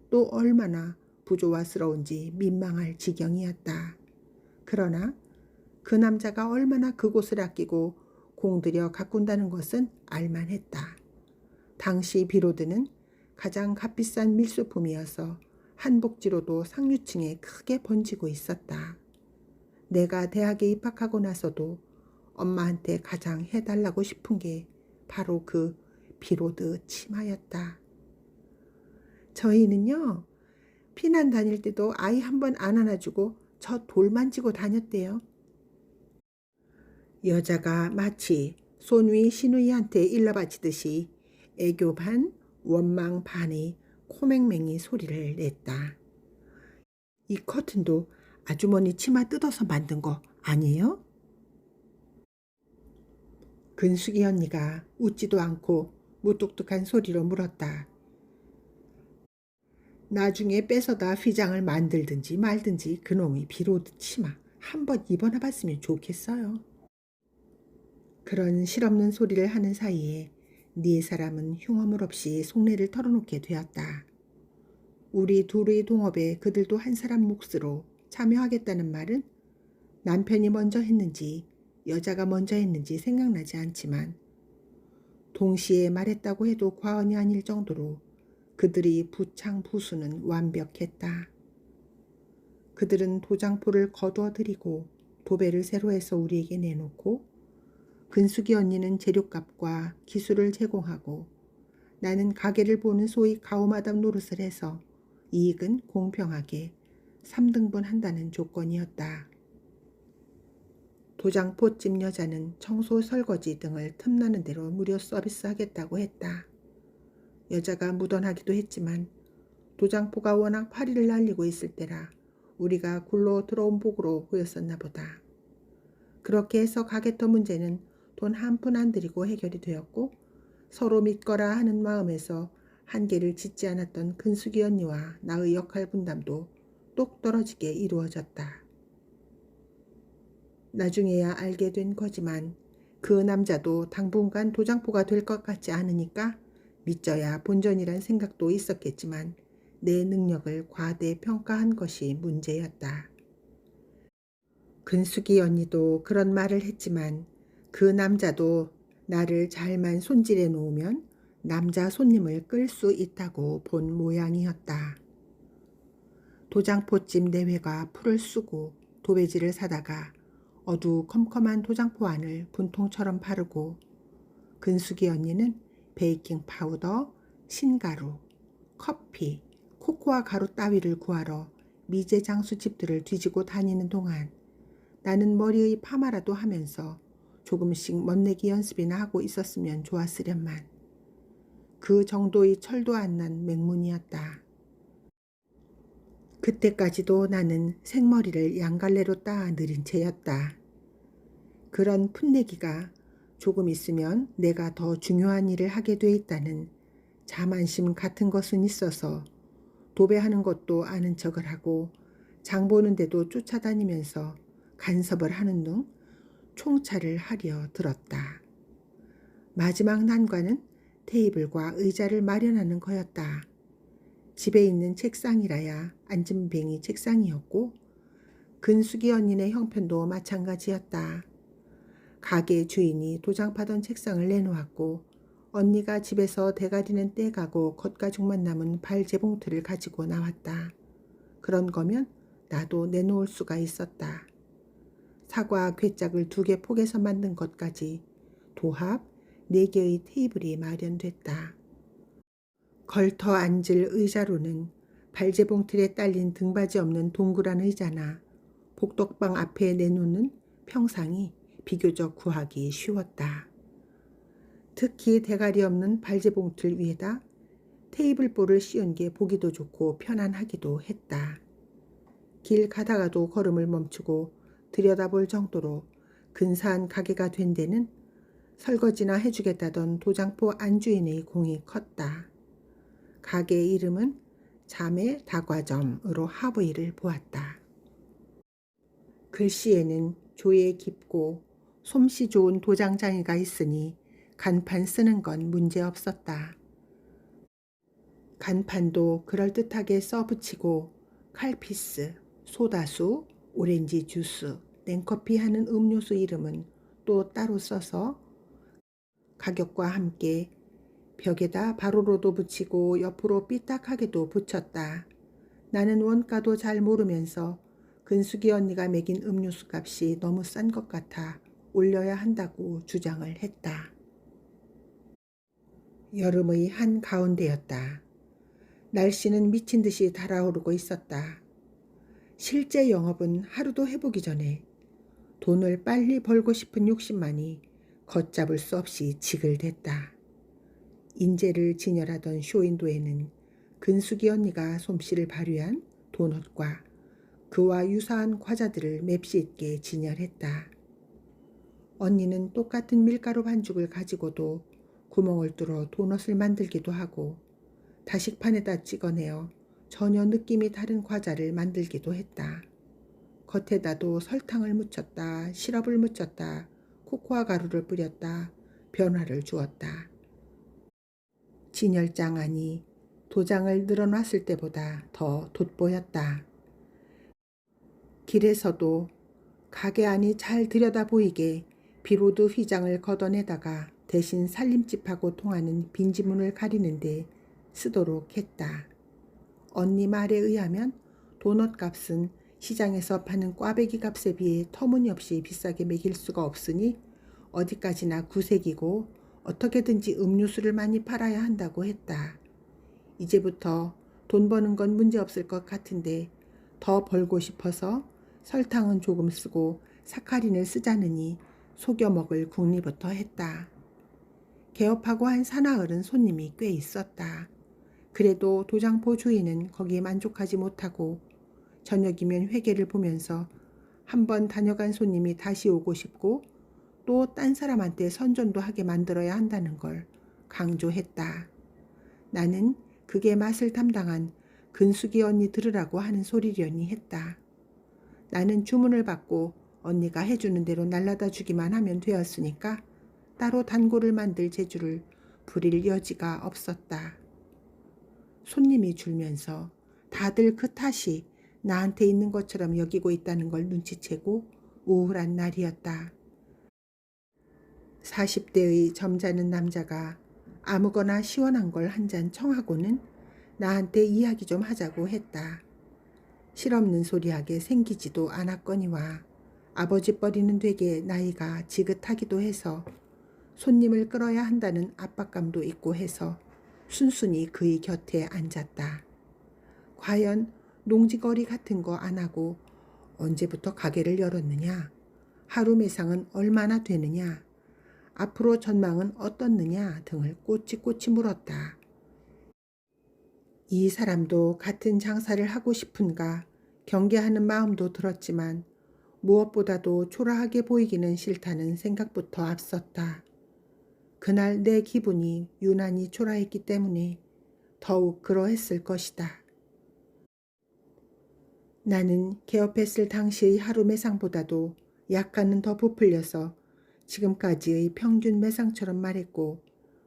또 얼마나 부조화스러운지 민망할 지경이었다. 그러나 그 남자가 얼마나 그곳을 아끼고 공들여 가꾼다는 것은 알만했다. 당시 비로드는 가장 값비싼 밀수품이어서 한복지로도 상류층에 크게 번지고 있었다. 내가 대학에 입학하고 나서도 엄마한테 가장 해달라고 싶은 게 바로 그 비로드 치마였다. 저희는요, 피난 다닐 때도 아이 한 번 안 안아주고 저 돌만 지고 다녔대요. 여자가 마치 손위 시누이한테 일러바치듯이 애교 반 원망 반의 코맹맹이 소리를 냈다. 이 커튼도 아주머니 치마 뜯어서 만든 거 아니에요? 근숙이 언니가 웃지도 않고 무뚝뚝한 소리로 물었다. 나중에 뺏어다 휘장을 만들든지 말든지 그놈의 비로드 치마 한번 입어나 봤으면 좋겠어요. 그런 실없는 소리를 하는 사이에 네 사람은 흉허물 없이 속내를 털어놓게 되었다. 우리 둘의 동업에 그들도 한 사람 몫으로 참여하겠다는 말은 남편이 먼저 했는지 여자가 먼저 했는지 생각나지 않지만 동시에 말했다고 해도 과언이 아닐 정도로 그들의 부창 부수는 완벽했다. 그들은 도장포를 거두어들이고 도배를 새로 해서 우리에게 내놓고 근숙이 언니는 재료값과 기술을 제공하고 나는 가게를 보는 소위 가오마담 노릇을 해서 이익은 공평하게 3등분 한다는 조건이었다. 도장포집 여자는 청소 설거지 등을 틈나는 대로 무료 서비스하겠다고 했다. 여자가 무던하기도 했지만 도장포가 워낙 파리를 날리고 있을 때라 우리가 굴러 들어온 복으로 보였었나 보다. 그렇게 해서 가게터 문제는 돈 한 푼 안 들이고 해결이 되었고 서로 믿거라 하는 마음에서 한계를 짓지 않았던 근숙이 언니와 나의 역할 분담도 똑 떨어지게 이루어졌다. 나중에야 알게 된 거지만 그 남자도 당분간 도장포가 될 것 같지 않으니까 믿져야 본전이란 생각도 있었겠지만 내 능력을 과대평가한 것이 문제였다. 근숙이 언니도 그런 말을 했지만 그 남자도 나를 잘만 손질해 놓으면 남자 손님을 끌 수 있다고 본 모양이었다. 도장포집 내외가 풀을 쓰고 도배지를 사다가 어두컴컴한 도장포 안을 분통처럼 바르고 근숙이 언니는 베이킹 파우더, 신가루, 커피, 코코아 가루 따위를 구하러 미제 장수집들을 뒤지고 다니는 동안 나는 머리의 파마라도 하면서 조금씩 멋내기 연습이나 하고 있었으면 좋았으련만 그 정도의 철도 안 난 맹문이었다. 그때까지도 나는 생머리를 양갈래로 따 느린 채였다. 그런 풋내기가 조금 있으면 내가 더 중요한 일을 하게 돼 있다는 자만심 같은 것은 있어서 도배하는 것도 아는 척을 하고 장 보는 데도 쫓아다니면서 간섭을 하는 둥 총차를 하려 들었다. 마지막 난관은 테이블과 의자를 마련하는 거였다. 집에 있는 책상이라야 앉은뱅이 책상이었고 근숙이 언니네 형편도 마찬가지였다. 가게 주인이 도장파던 책상을 내놓았고 언니가 집에서 대가리는 떼가고 겉가죽만 남은 발재봉틀을 가지고 나왔다. 그런 거면 나도 내놓을 수가 있었다. 사과 괴짝을 2개 폭에서 만든 것까지 도합 4개의 테이블이 마련됐다. 걸터 앉을 의자로는 발재봉틀에 딸린 등받이 없는 동그란 의자나 복덕방 앞에 내놓는 평상이 비교적 구하기 쉬웠다. 특히 대가리 없는 발재봉틀 위에다 테이블볼을 씌운 게 보기도 좋고 편안하기도 했다. 길 가다가도 걸음을 멈추고 들여다볼 정도로 근사한 가게가 된 데는 설거지나 해주겠다던 도장포 안주인의 공이 컸다. 가게 이름은 자매 다과점으로 하부일을 보았다. 글씨에는 조예 깊고 솜씨 좋은 도장장이가 있으니 간판 쓰는 건 문제없었다. 간판도 그럴듯하게 써붙이고 칼피스, 소다수, 오렌지 주스, 냉커피 하는 음료수 이름은 또 따로 써서 가격과 함께 벽에다 바로로도 붙이고 옆으로 삐딱하게도 붙였다. 나는 원가도 잘 모르면서 근숙이 언니가 매긴 음료수 값이 너무 싼 것 같아 올려야 한다고 주장을 했다. 여름의 한가운데였다. 날씨는 미친 듯이 달아오르고 있었다. 실제 영업은 하루도 해보기 전에 돈을 빨리 벌고 싶은 욕심만이 걷잡을 수 없이 지글댔다. 인재를 진열하던 쇼윈도에는 근숙이 언니가 솜씨를 발휘한 도넛과 그와 유사한 과자들을 맵시 있게 진열했다. 언니는 똑같은 밀가루 반죽을 가지고도 구멍을 뚫어 도넛을 만들기도 하고 다식판에다 찍어내어 전혀 느낌이 다른 과자를 만들기도 했다. 겉에다도 설탕을 묻혔다, 시럽을 묻혔다, 코코아 가루를 뿌렸다, 변화를 주었다. 진열장 안이 도장을 늘어놨을 때보다 더 돋보였다. 길에서도 가게 안이 잘 들여다 보이게 비로드 휘장을 걷어내다가 대신 살림집하고 통하는 빈지문을 가리는데 쓰도록 했다. 언니 말에 의하면 도넛 값은 시장에서 파는 꽈배기 값에 비해 터무니없이 비싸게 매길 수가 없으니 어디까지나 구색이고 어떻게든지 음료수를 많이 팔아야 한다고 했다. 이제부터 돈 버는 건 문제없을 것 같은데 더 벌고 싶어서 설탕은 조금 쓰고 사카린을 쓰자느니 속여 먹을 궁리부터 했다. 개업하고 한 사나흘은 손님이 꽤 있었다. 그래도 도장포 주인은 거기에 만족하지 못하고 저녁이면 회계를 보면서 한번 다녀간 손님이 다시 오고 싶고 또 딴 사람한테 선전도 하게 만들어야 한다는 걸 강조했다. 나는 그게 맛을 담당한 근숙이 언니 들으라고 하는 소리려니 했다. 나는 주문을 받고 언니가 해주는 대로 날라다 주기만 하면 되었으니까 따로 단골을 만들 재주를 부릴 여지가 없었다. 손님이 줄면서 다들 그 탓이 나한테 있는 것처럼 여기고 있다는 걸 눈치채고 우울한 날이었다. 40대의 점잖은 남자가 아무거나 시원한 걸 한 잔 청하고는 나한테 이야기 좀 하자고 했다. 실없는 소리하게 생기지도 않았거니와 아버지 뻘이는 되게 나이가 지긋하기도 해서 손님을 끌어야 한다는 압박감도 있고 해서 순순히 그의 곁에 앉았다. 과연 농지거리 같은 거 안 하고 언제부터 가게를 열었느냐? 하루 매상은 얼마나 되느냐? 앞으로 전망은 어떻느냐? 등을 꼬치꼬치 물었다. 이 사람도 같은 장사를 하고 싶은가 경계하는 마음도 들었지만 무엇보다도 초라하게 보이기는 싫다는 생각부터 앞섰다. 그날 내 기분이 유난히 초라했기 때문에 더욱 그러했을 것이다. 나는 개업했을 당시의 하루 매상보다도 약간은 더 부풀려서 지금까지의 평균 매상처럼 말했고,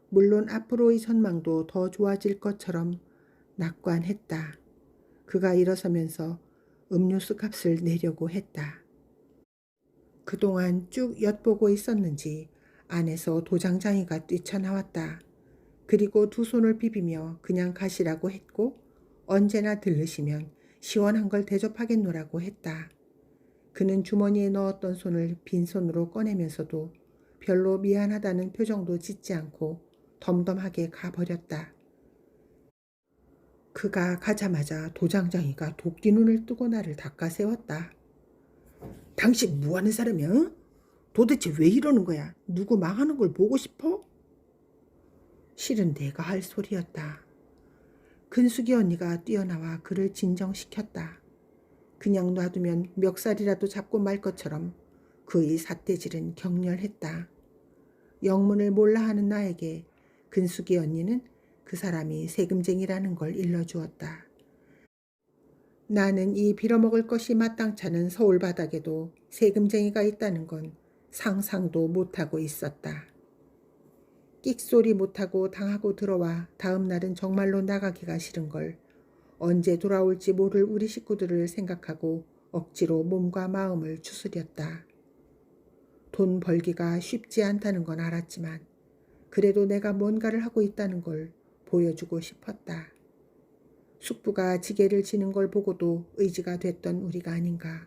물론 앞으로의 전망도 더 좋아질 것처럼 낙관했다. 그가 일어서면서 음료수 값을 내려고 했다. 그동안 쭉 엿보고 있었는지 안에서 도장장이가 뛰쳐나왔다. 그리고 두 손을 비비며 그냥 가시라고 했고, 언제나 들르시면 시원한 걸 대접하겠노라고 했다. 그는 주머니에 넣었던 손을 빈손으로 꺼내면서도 별로 미안하다는 표정도 짓지 않고 덤덤하게 가버렸다. 그가 가자마자 도장장이가 도끼 눈을 뜨고 나를 닦아 세웠다. 당신 뭐하는 사람이야? 도대체 왜 이러는 거야? 누구 망하는 걸 보고 싶어? 실은 내가 할 소리였다. 근숙이 언니가 뛰어나와 그를 진정시켰다. 그냥 놔두면 멱살이라도 잡고 말 것처럼 그의 삿대질은 격렬했다. 영문을 몰라 하는 나에게 근숙이 언니는 그 사람이 세금쟁이라는 걸 일러주었다. 나는 이 빌어먹을 것이 마땅찮은 서울 바닥에도 세금쟁이가 있다는 건 상상도 못하고 있었다. 끽소리 못하고 당하고 들어와 다음 날은 정말로 나가기가 싫은 걸 언제 돌아올지 모를 우리 식구들을 생각하고 억지로 몸과 마음을 추스렸다. 돈 벌기가 쉽지 않다는 건 알았지만 그래도 내가 뭔가를 하고 있다는 걸 보여주고 싶었다. 숙부가 지게를 지는 걸 보고도 의지가 됐던 우리가 아닌가.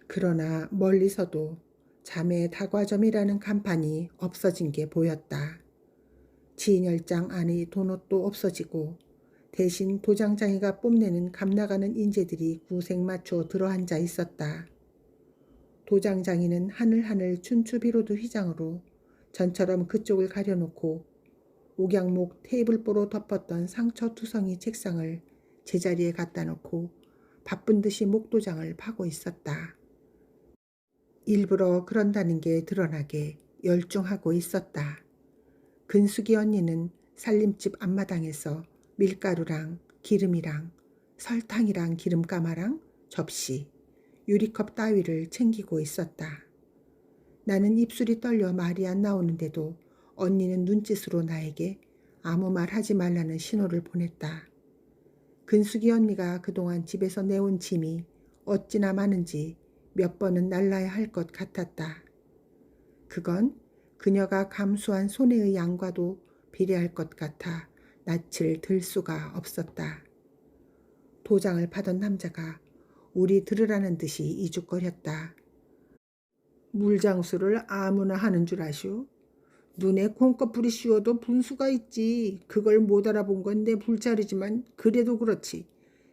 그러나 멀리서도 자매 다과점이라는 간판이 없어진 게 보였다. 진열장 안의 돈옷도 없어지고 대신 도장장이가 뽐내는 감나가는 인재들이 구색 맞춰 들어앉아 있었다. 도장장이는 하늘하늘 춘추비로드 휘장으로 전처럼 그쪽을 가려놓고 옥양목 테이블보로 덮었던 상처투성이 책상을 제자리에 갖다 놓고 바쁜 듯이 목도장을 파고 있었다. 일부러 그런다는 게 드러나게 열중하고 있었다. 근숙이 언니는 살림집 앞마당에서 밀가루랑 기름이랑 설탕이랑 기름가마랑 접시, 유리컵 따위를 챙기고 있었다. 나는 입술이 떨려 말이 안 나오는데도 언니는 눈짓으로 나에게 아무 말 하지 말라는 신호를 보냈다. 근숙이 언니가 그동안 집에서 내온 짐이 어찌나 많은지 몇 번은 날라야 할 것 같았다. 그건 그녀가 감수한 손해의 양과도 비례할 것 같아 낯을 들 수가 없었다. 도장을 파던 남자가 우리 들으라는 듯이 이죽거렸다. 물장수를 아무나 하는 줄 아시오? 눈에 콩꺼풀이 씌워도 분수가 있지. 그걸 못 알아본 건 내 불찰이지만 그래도 그렇지.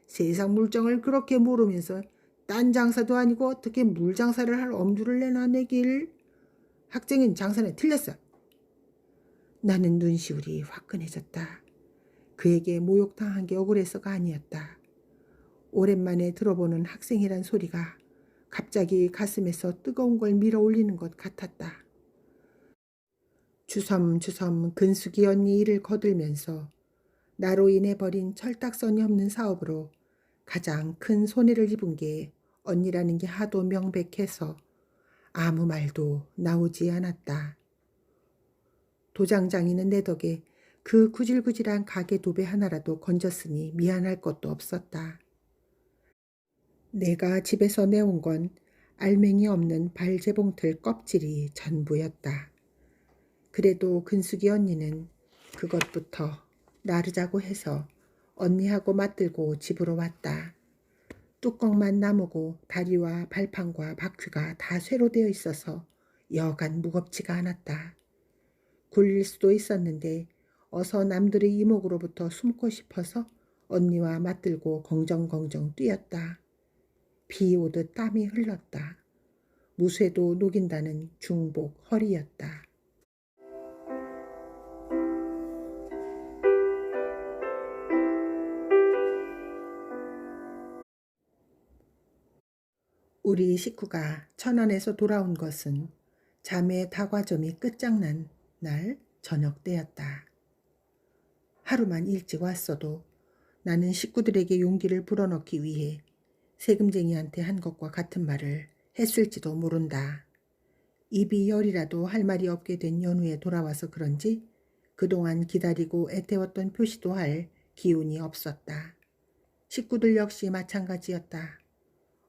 세상 물정을 그렇게 모르면서 딴 장사도 아니고 어떻게 물장사를 할 엄두를 내나 내길. 학생은 장사는 틀렸어. 나는 눈시울이 화끈해졌다. 그에게 모욕당한 게 억울해서가 아니었다. 오랜만에 들어보는 학생이란 소리가 갑자기 가슴에서 뜨거운 걸 밀어올리는 것 같았다. 주섬주섬 근숙이 언니 일을 거들면서 나로 인해 벌인 철딱선이 없는 사업으로 가장 큰 손해를 입은 게 언니라는 게 하도 명백해서 아무 말도 나오지 않았다. 도장장이는 내 덕에 그 구질구질한 가게 도배 하나라도 건졌으니 미안할 것도 없었다. 내가 집에서 내온 건 알맹이 없는 발재봉틀 껍질이 전부였다. 그래도 근숙이 언니는 그것부터 나르자고 해서 언니하고 맞들고 집으로 왔다. 뚜껑만 나무고 다리와 발판과 바퀴가 다 쇠로 되어 있어서 여간 무겁지가 않았다. 굴릴 수도 있었는데 어서 남들의 이목으로부터 숨고 싶어서 언니와 맞들고 공정공정 뛰었다. 비 오듯 땀이 흘렀다. 무쇠도 녹인다는 중복 허리였다. 우리 식구가 천안에서 돌아온 것은 자매 다과점이 끝장난 날 저녁 때였다. 하루만 일찍 왔어도 나는 식구들에게 용기를 불어넣기 위해 세금쟁이한테 한 것과 같은 말을 했을지도 모른다. 입이 열이라도 할 말이 없게 된 연후에 돌아와서 그런지 그동안 기다리고 애태웠던 표시도 할 기운이 없었다. 식구들 역시 마찬가지였다.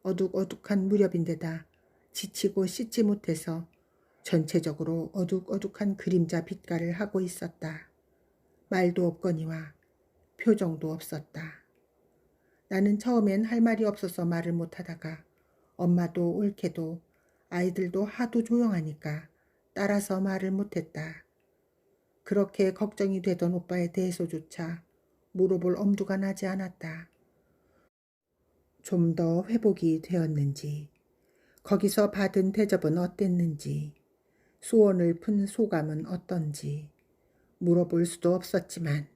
어둑어둑한 무렵인데다 지치고 씻지 못해서 전체적으로 어둑어둑한 그림자 빛깔을 하고 있었다. 말도 없거니와 표정도 없었다. 나는 처음엔 할 말이 없어서 말을 못하다가 엄마도 옳게도 아이들도 하도 조용하니까 따라서 말을 못했다. 그렇게 걱정이 되던 오빠에 대해서조차 물어볼 엄두가 나지 않았다. 좀 더 회복이 되었는지, 거기서 받은 대접은 어땠는지, 소원을 푼 소감은 어떤지 물어볼 수도 없었지만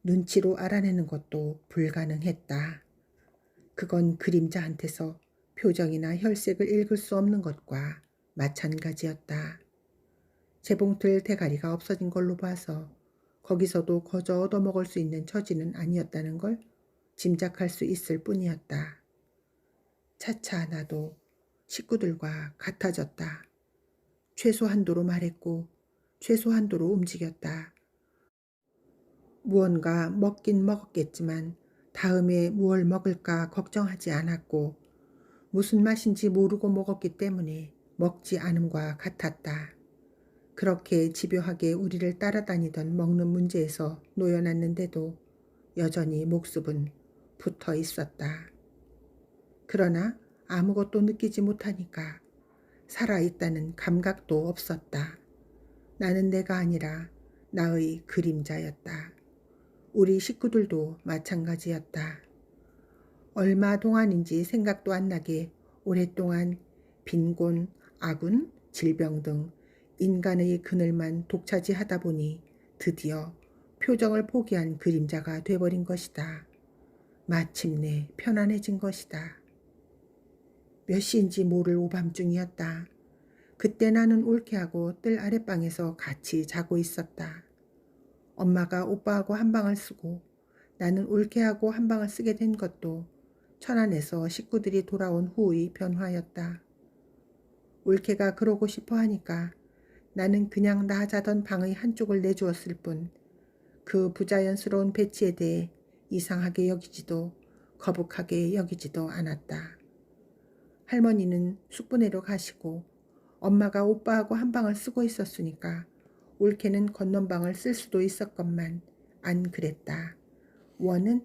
눈치로 알아내는 것도 불가능했다. 그건 그림자한테서 표정이나 혈색을 읽을 수 없는 것과 마찬가지였다. 재봉틀 대가리가 없어진 걸로 봐서 거기서도 거저 얻어먹을 수 있는 처지는 아니었다는 걸 짐작할 수 있을 뿐이었다. 차차 나도 식구들과 같아졌다. 최소한도로 말했고 최소한도로 움직였다. 무언가 먹긴 먹었겠지만 다음에 무얼 먹을까 걱정하지 않았고 무슨 맛인지 모르고 먹었기 때문에 먹지 않음과 같았다. 그렇게 집요하게 우리를 따라다니던 먹는 문제에서 놓여놨는데도 여전히 목숨은 붙어 있었다. 그러나 아무것도 느끼지 못하니까 살아있다는 감각도 없었다. 나는 내가 아니라 나의 그림자였다. 우리 식구들도 마찬가지였다. 얼마 동안인지 생각도 안 나게 오랫동안 빈곤, 아군, 질병 등 인간의 그늘만 독차지하다 보니 드디어 표정을 포기한 그림자가 돼버린 것이다. 마침내 편안해진 것이다. 몇 시인지 모를 오밤중이었다. 그때 나는 올케하고 뜰 아랫방에서 같이 자고 있었다. 엄마가 오빠하고 한 방을 쓰고 나는 올케하고 한 방을 쓰게 된 것도 천안에서 식구들이 돌아온 후의 변화였다. 올케가 그러고 싶어 하니까 나는 그냥 나 자던 방의 한쪽을 내주었을 뿐 그 부자연스러운 배치에 대해 이상하게 여기지도 거북하게 여기지도 않았다. 할머니는 숙부내로 가시고 엄마가 오빠하고 한 방을 쓰고 있었으니까 올케는 건넌방을 쓸 수도 있었건만 안 그랬다. 원은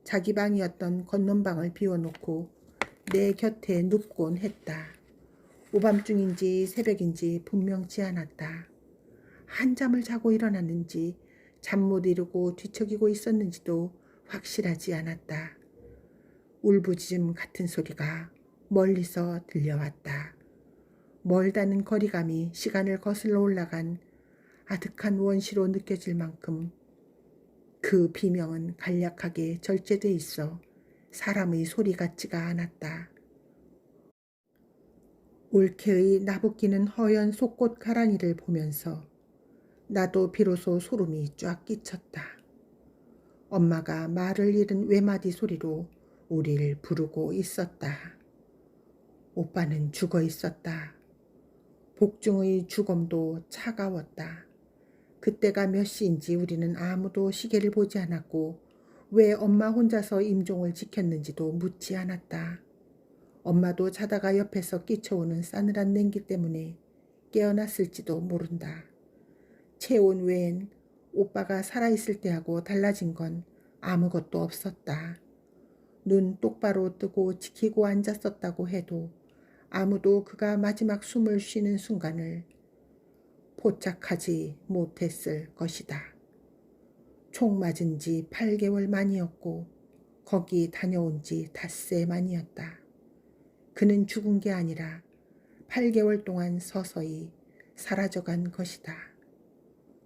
자기 방이었던 건넌방을 비워놓고 내 곁에 눕곤 했다. 오밤중인지 새벽인지 분명치 않았다. 한잠을 자고 일어났는지 잠 못 이루고 뒤척이고 있었는지도 확실하지 않았다. 울부짖음 같은 소리가 멀리서 들려왔다. 멀다는 거리감이 시간을 거슬러 올라간 아득한 원시로 느껴질 만큼 그 비명은 간략하게 절제돼 있어 사람의 소리 같지가 않았다. 올케의 나부끼는 허연 속꽃 가랑이를 보면서 나도 비로소 소름이 쫙 끼쳤다. 엄마가 말을 잃은 외마디 소리로 우리를 부르고 있었다. 오빠는 죽어 있었다. 복중의 죽음도 차가웠다. 그때가 몇 시인지 우리는 아무도 시계를 보지 않았고 왜 엄마 혼자서 임종을 지켰는지도 묻지 않았다. 엄마도 자다가 옆에서 끼쳐오는 싸늘한 냉기 때문에 깨어났을지도 모른다. 체온 외엔 오빠가 살아있을 때하고 달라진 건 아무것도 없었다. 눈 똑바로 뜨고 지키고 앉았었다고 해도 아무도 그가 마지막 숨을 쉬는 순간을 포착하지 못했을 것이다. 총 맞은 지 8개월 만이었고 거기 다녀온 지 닷새 만이었다. 그는 죽은 게 아니라 8개월 동안 서서히 사라져간 것이다.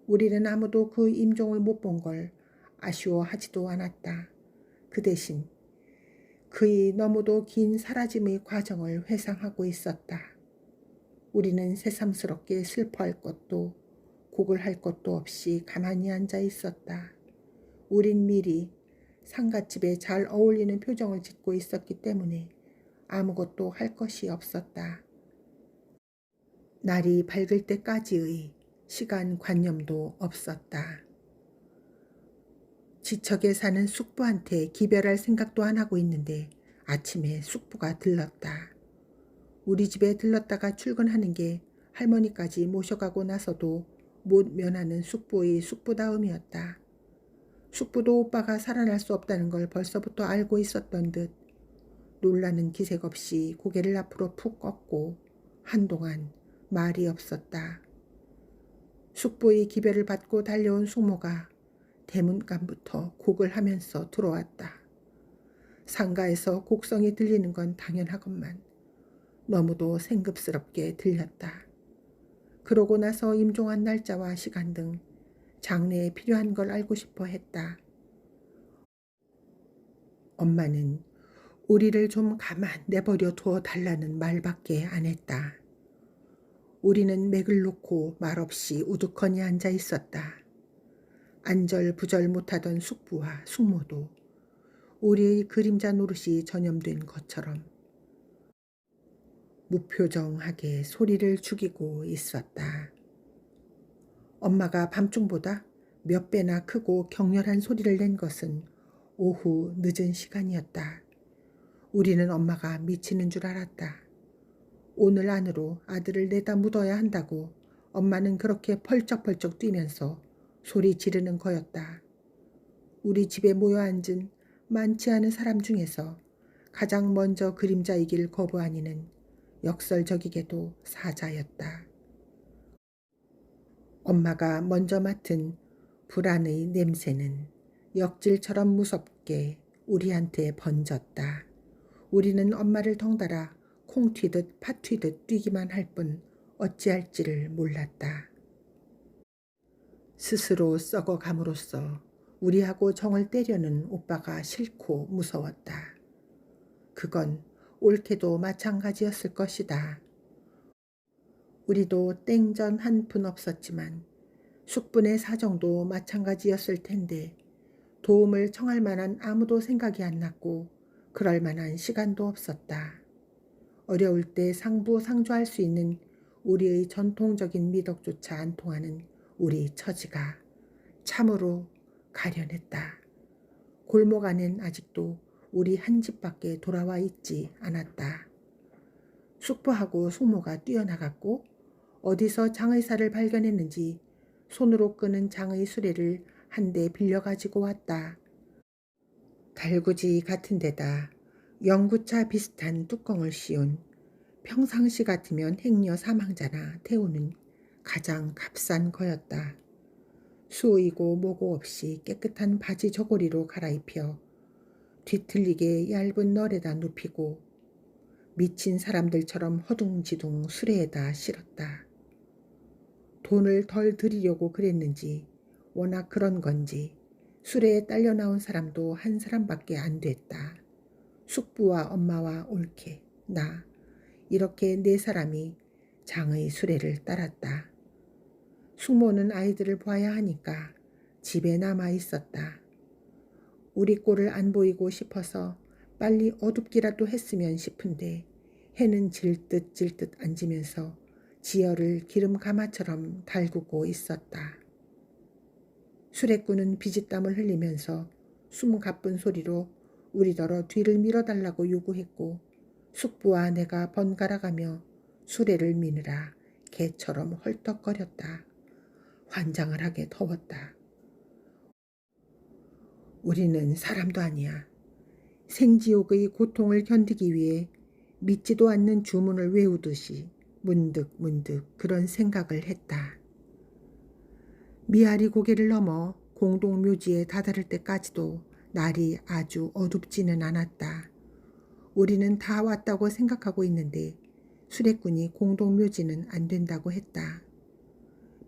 우리는 아무도 그 임종을 못 본 걸 아쉬워하지도 않았다. 그 대신 그의 너무도 긴 사라짐의 과정을 회상하고 있었다. 우리는 새삼스럽게 슬퍼할 것도 고글할 것도 없이 가만히 앉아 있었다. 우린 미리 상갓집에 잘 어울리는 표정을 짓고 있었기 때문에 아무것도 할 것이 없었다. 날이 밝을 때까지의 시간관념도 없었다. 지척에 사는 숙부한테 기별할 생각도 안 하고 있는데 아침에 숙부가 들렀다. 우리 집에 들렀다가 출근하는 게 할머니까지 모셔가고 나서도 못 면하는 숙부의 숙부다움이었다. 숙부도 오빠가 살아날 수 없다는 걸 벌써부터 알고 있었던 듯 놀라는 기색 없이 고개를 앞으로 푹 꺾고 한동안 말이 없었다. 숙부의 기별을 받고 달려온 숙모가 대문간부터 곡을 하면서 들어왔다. 상가에서 곡성이 들리는 건 당연하건만 너무도 생급스럽게 들렸다. 그러고 나서 임종한 날짜와 시간 등 장례에 필요한 걸 알고 싶어 했다. 엄마는 우리를 좀 가만 내버려 두어 달라는 말밖에 안 했다. 우리는 맥을 놓고 말없이 우두커니 앉아 있었다. 안절부절 못하던 숙부와 숙모도 우리의 그림자 노릇이 전염된 것처럼 무표정하게 소리를 죽이고 있었다. 엄마가 밤중보다 몇 배나 크고 격렬한 소리를 낸 것은 오후 늦은 시간이었다. 우리는 엄마가 미치는 줄 알았다. 오늘 안으로 아들을 내다 묻어야 한다고 엄마는 그렇게 펄쩍펄쩍 뛰면서 소리 지르는 거였다. 우리 집에 모여 앉은 많지 않은 사람 중에서 가장 먼저 그림자이길 거부한 이는 역설적이게도 사자였다. 엄마가 먼저 맡은 불안의 냄새는 역질처럼 무섭게 우리한테 번졌다. 우리는 엄마를 덩달아 콩 튀듯 팥 튀듯 뛰기만 할 뿐 어찌할지를 몰랐다. 스스로 썩어감으로써 우리하고 정을 떼려는 오빠가 싫고 무서웠다. 그건 옳게도 마찬가지였을 것이다. 우리도 땡전 한 푼 없었지만 숙분의 사정도 마찬가지였을 텐데 도움을 청할 만한 아무도 생각이 안 났고 그럴 만한 시간도 없었다. 어려울 때 상부상조할 수 있는 우리의 전통적인 미덕조차 안 통하는 우리 처지가 참으로 가련했다. 골목 안엔 아직도 우리 한 집밖에 돌아와 있지 않았다. 숙부하고 숙모가 뛰어나갔고 어디서 장의사를 발견했는지 손으로 끄는 장의 수레를 한 대 빌려가지고 왔다. 달구지 같은 데다 연구차 비슷한 뚜껑을 씌운 평상시 같으면 행여 사망자나 태우는 가장 값싼 거였다. 수의고 뭐고 없이 깨끗한 바지 저고리로 갈아입혀 뒤틀리게 얇은 널에다 눕히고 미친 사람들처럼 허둥지둥 수레에다 실었다. 돈을 덜 들이려고 그랬는지 워낙 그런 건지 수레에 딸려 나온 사람도 한 사람밖에 안 됐다. 숙부와 엄마와 올케, 나 이렇게 네 사람이 장의 수레를 따랐다. 숙모는 아이들을 봐야 하니까 집에 남아 있었다. 우리 꼴을 안 보이고 싶어서 빨리 어둡기라도 했으면 싶은데 해는 질듯 앉으면서 지혈을 기름 가마처럼 달구고 있었다. 수레꾼은 비지땀을 흘리면서 숨 가쁜 소리로 우리더러 뒤를 밀어달라고 요구했고 숙부와 내가 번갈아가며 수레를 미느라 개처럼 헐떡거렸다. 환장을 하게 더웠다. 우리는 사람도 아니야. 생지옥의 고통을 견디기 위해 믿지도 않는 주문을 외우듯이 문득 그런 생각을 했다. 미아리 고개를 넘어 공동묘지에 다다를 때까지도 날이 아주 어둡지는 않았다. 우리는 다 왔다고 생각하고 있는데 수레꾼이 공동묘지는 안 된다고 했다.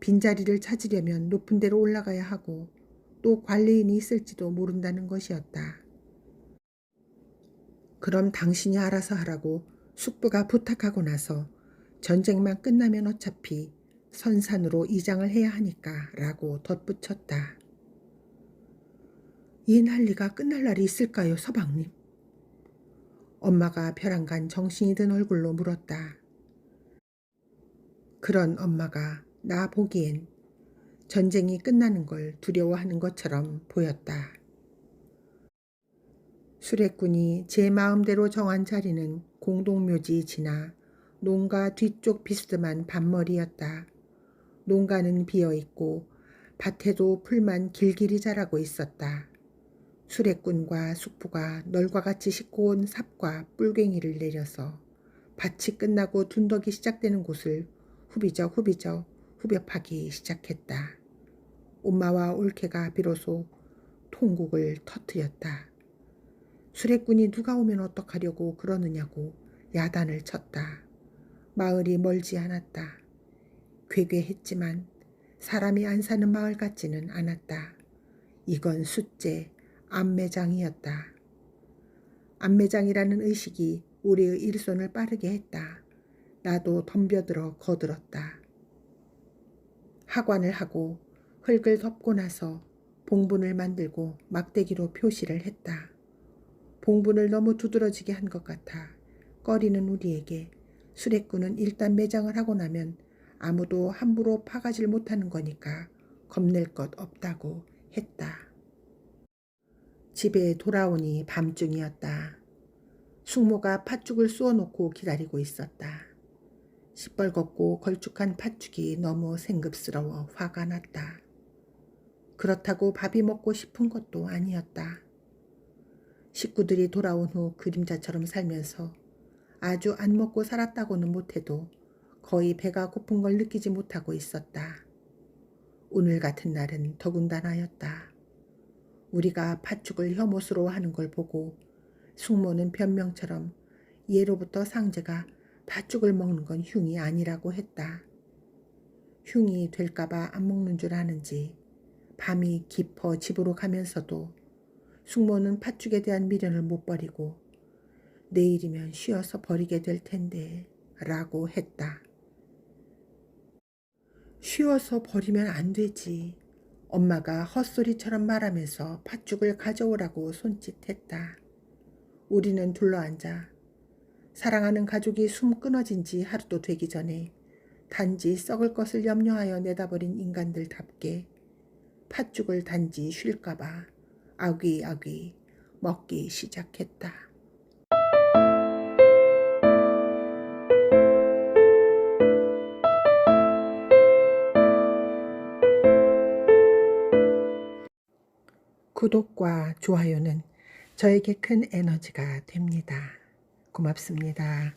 빈자리를 찾으려면 높은 데로 올라가야 하고 또 관리인이 있을지도 모른다는 것이었다. 그럼 당신이 알아서 하라고 숙부가 부탁하고 나서 전쟁만 끝나면 어차피 선산으로 이장을 해야 하니까 라고 덧붙였다. 이 난리가 끝날 날이 있을까요, 서방님? 엄마가 벼랑간 정신이 든 얼굴로 물었다. 그런 엄마가 나 보기엔 전쟁이 끝나는 걸 두려워하는 것처럼 보였다. 수레꾼이 제 마음대로 정한 자리는 공동묘지 지나 농가 뒤쪽 비스듬한 밭머리였다. 농가는 비어있고 밭에도 풀만 길길이 자라고 있었다. 수레꾼과 숙부가 널과 같이 싣고 온 삽과 뿔갱이를 내려서 밭이 끝나고 둔덕이 시작되는 곳을 후비적 후벼파기 시작했다. 엄마와 올케가 비로소 통곡을 터뜨렸다. 수레꾼이 누가 오면 어떡하려고 그러느냐고 야단을 쳤다. 마을이 멀지 않았다. 괴괴했지만 사람이 안 사는 마을 같지는 않았다. 이건 숫제 암매장이었다. 암매장이라는 의식이 우리의 일손을 빠르게 했다. 나도 덤벼들어 거들었다. 하관을 하고 흙을 덮고 나서 봉분을 만들고 막대기로 표시를 했다. 봉분을 너무 두드러지게 한 것 같아 꺼리는 우리에게 수레꾼은 일단 매장을 하고 나면 아무도 함부로 파가질 못하는 거니까 겁낼 것 없다고 했다. 집에 돌아오니 밤중이었다. 숙모가 팥죽을 쏘아놓고 기다리고 있었다. 시뻘겋고 걸쭉한 팥죽이 너무 생급스러워 화가 났다. 그렇다고 밥이 먹고 싶은 것도 아니었다. 식구들이 돌아온 후 그림자처럼 살면서 아주 안 먹고 살았다고는 못해도 거의 배가 고픈 걸 느끼지 못하고 있었다. 오늘 같은 날은 더군다나였다. 우리가 팥죽을 혐오스러워 하는 걸 보고 숙모는 변명처럼 예로부터 상제가 팥죽을 먹는 건 흉이 아니라고 했다. 흉이 될까봐 안 먹는 줄 아는지 밤이 깊어 집으로 가면서도 숙모는 팥죽에 대한 미련을 못 버리고 내일이면 쉬어서 버리게 될 텐데 라고 했다. 쉬어서 버리면 안 되지. 엄마가 헛소리처럼 말하면서 팥죽을 가져오라고 손짓했다. 우리는 둘러앉아 사랑하는 가족이 숨 끊어진 지 하루도 되기 전에 단지 썩을 것을 염려하여 내다버린 인간들답게 팥죽을 단지 쉴까봐 아귀 먹기 시작했다. 구독과 좋아요는 저에게 큰 에너지가 됩니다. 고맙습니다.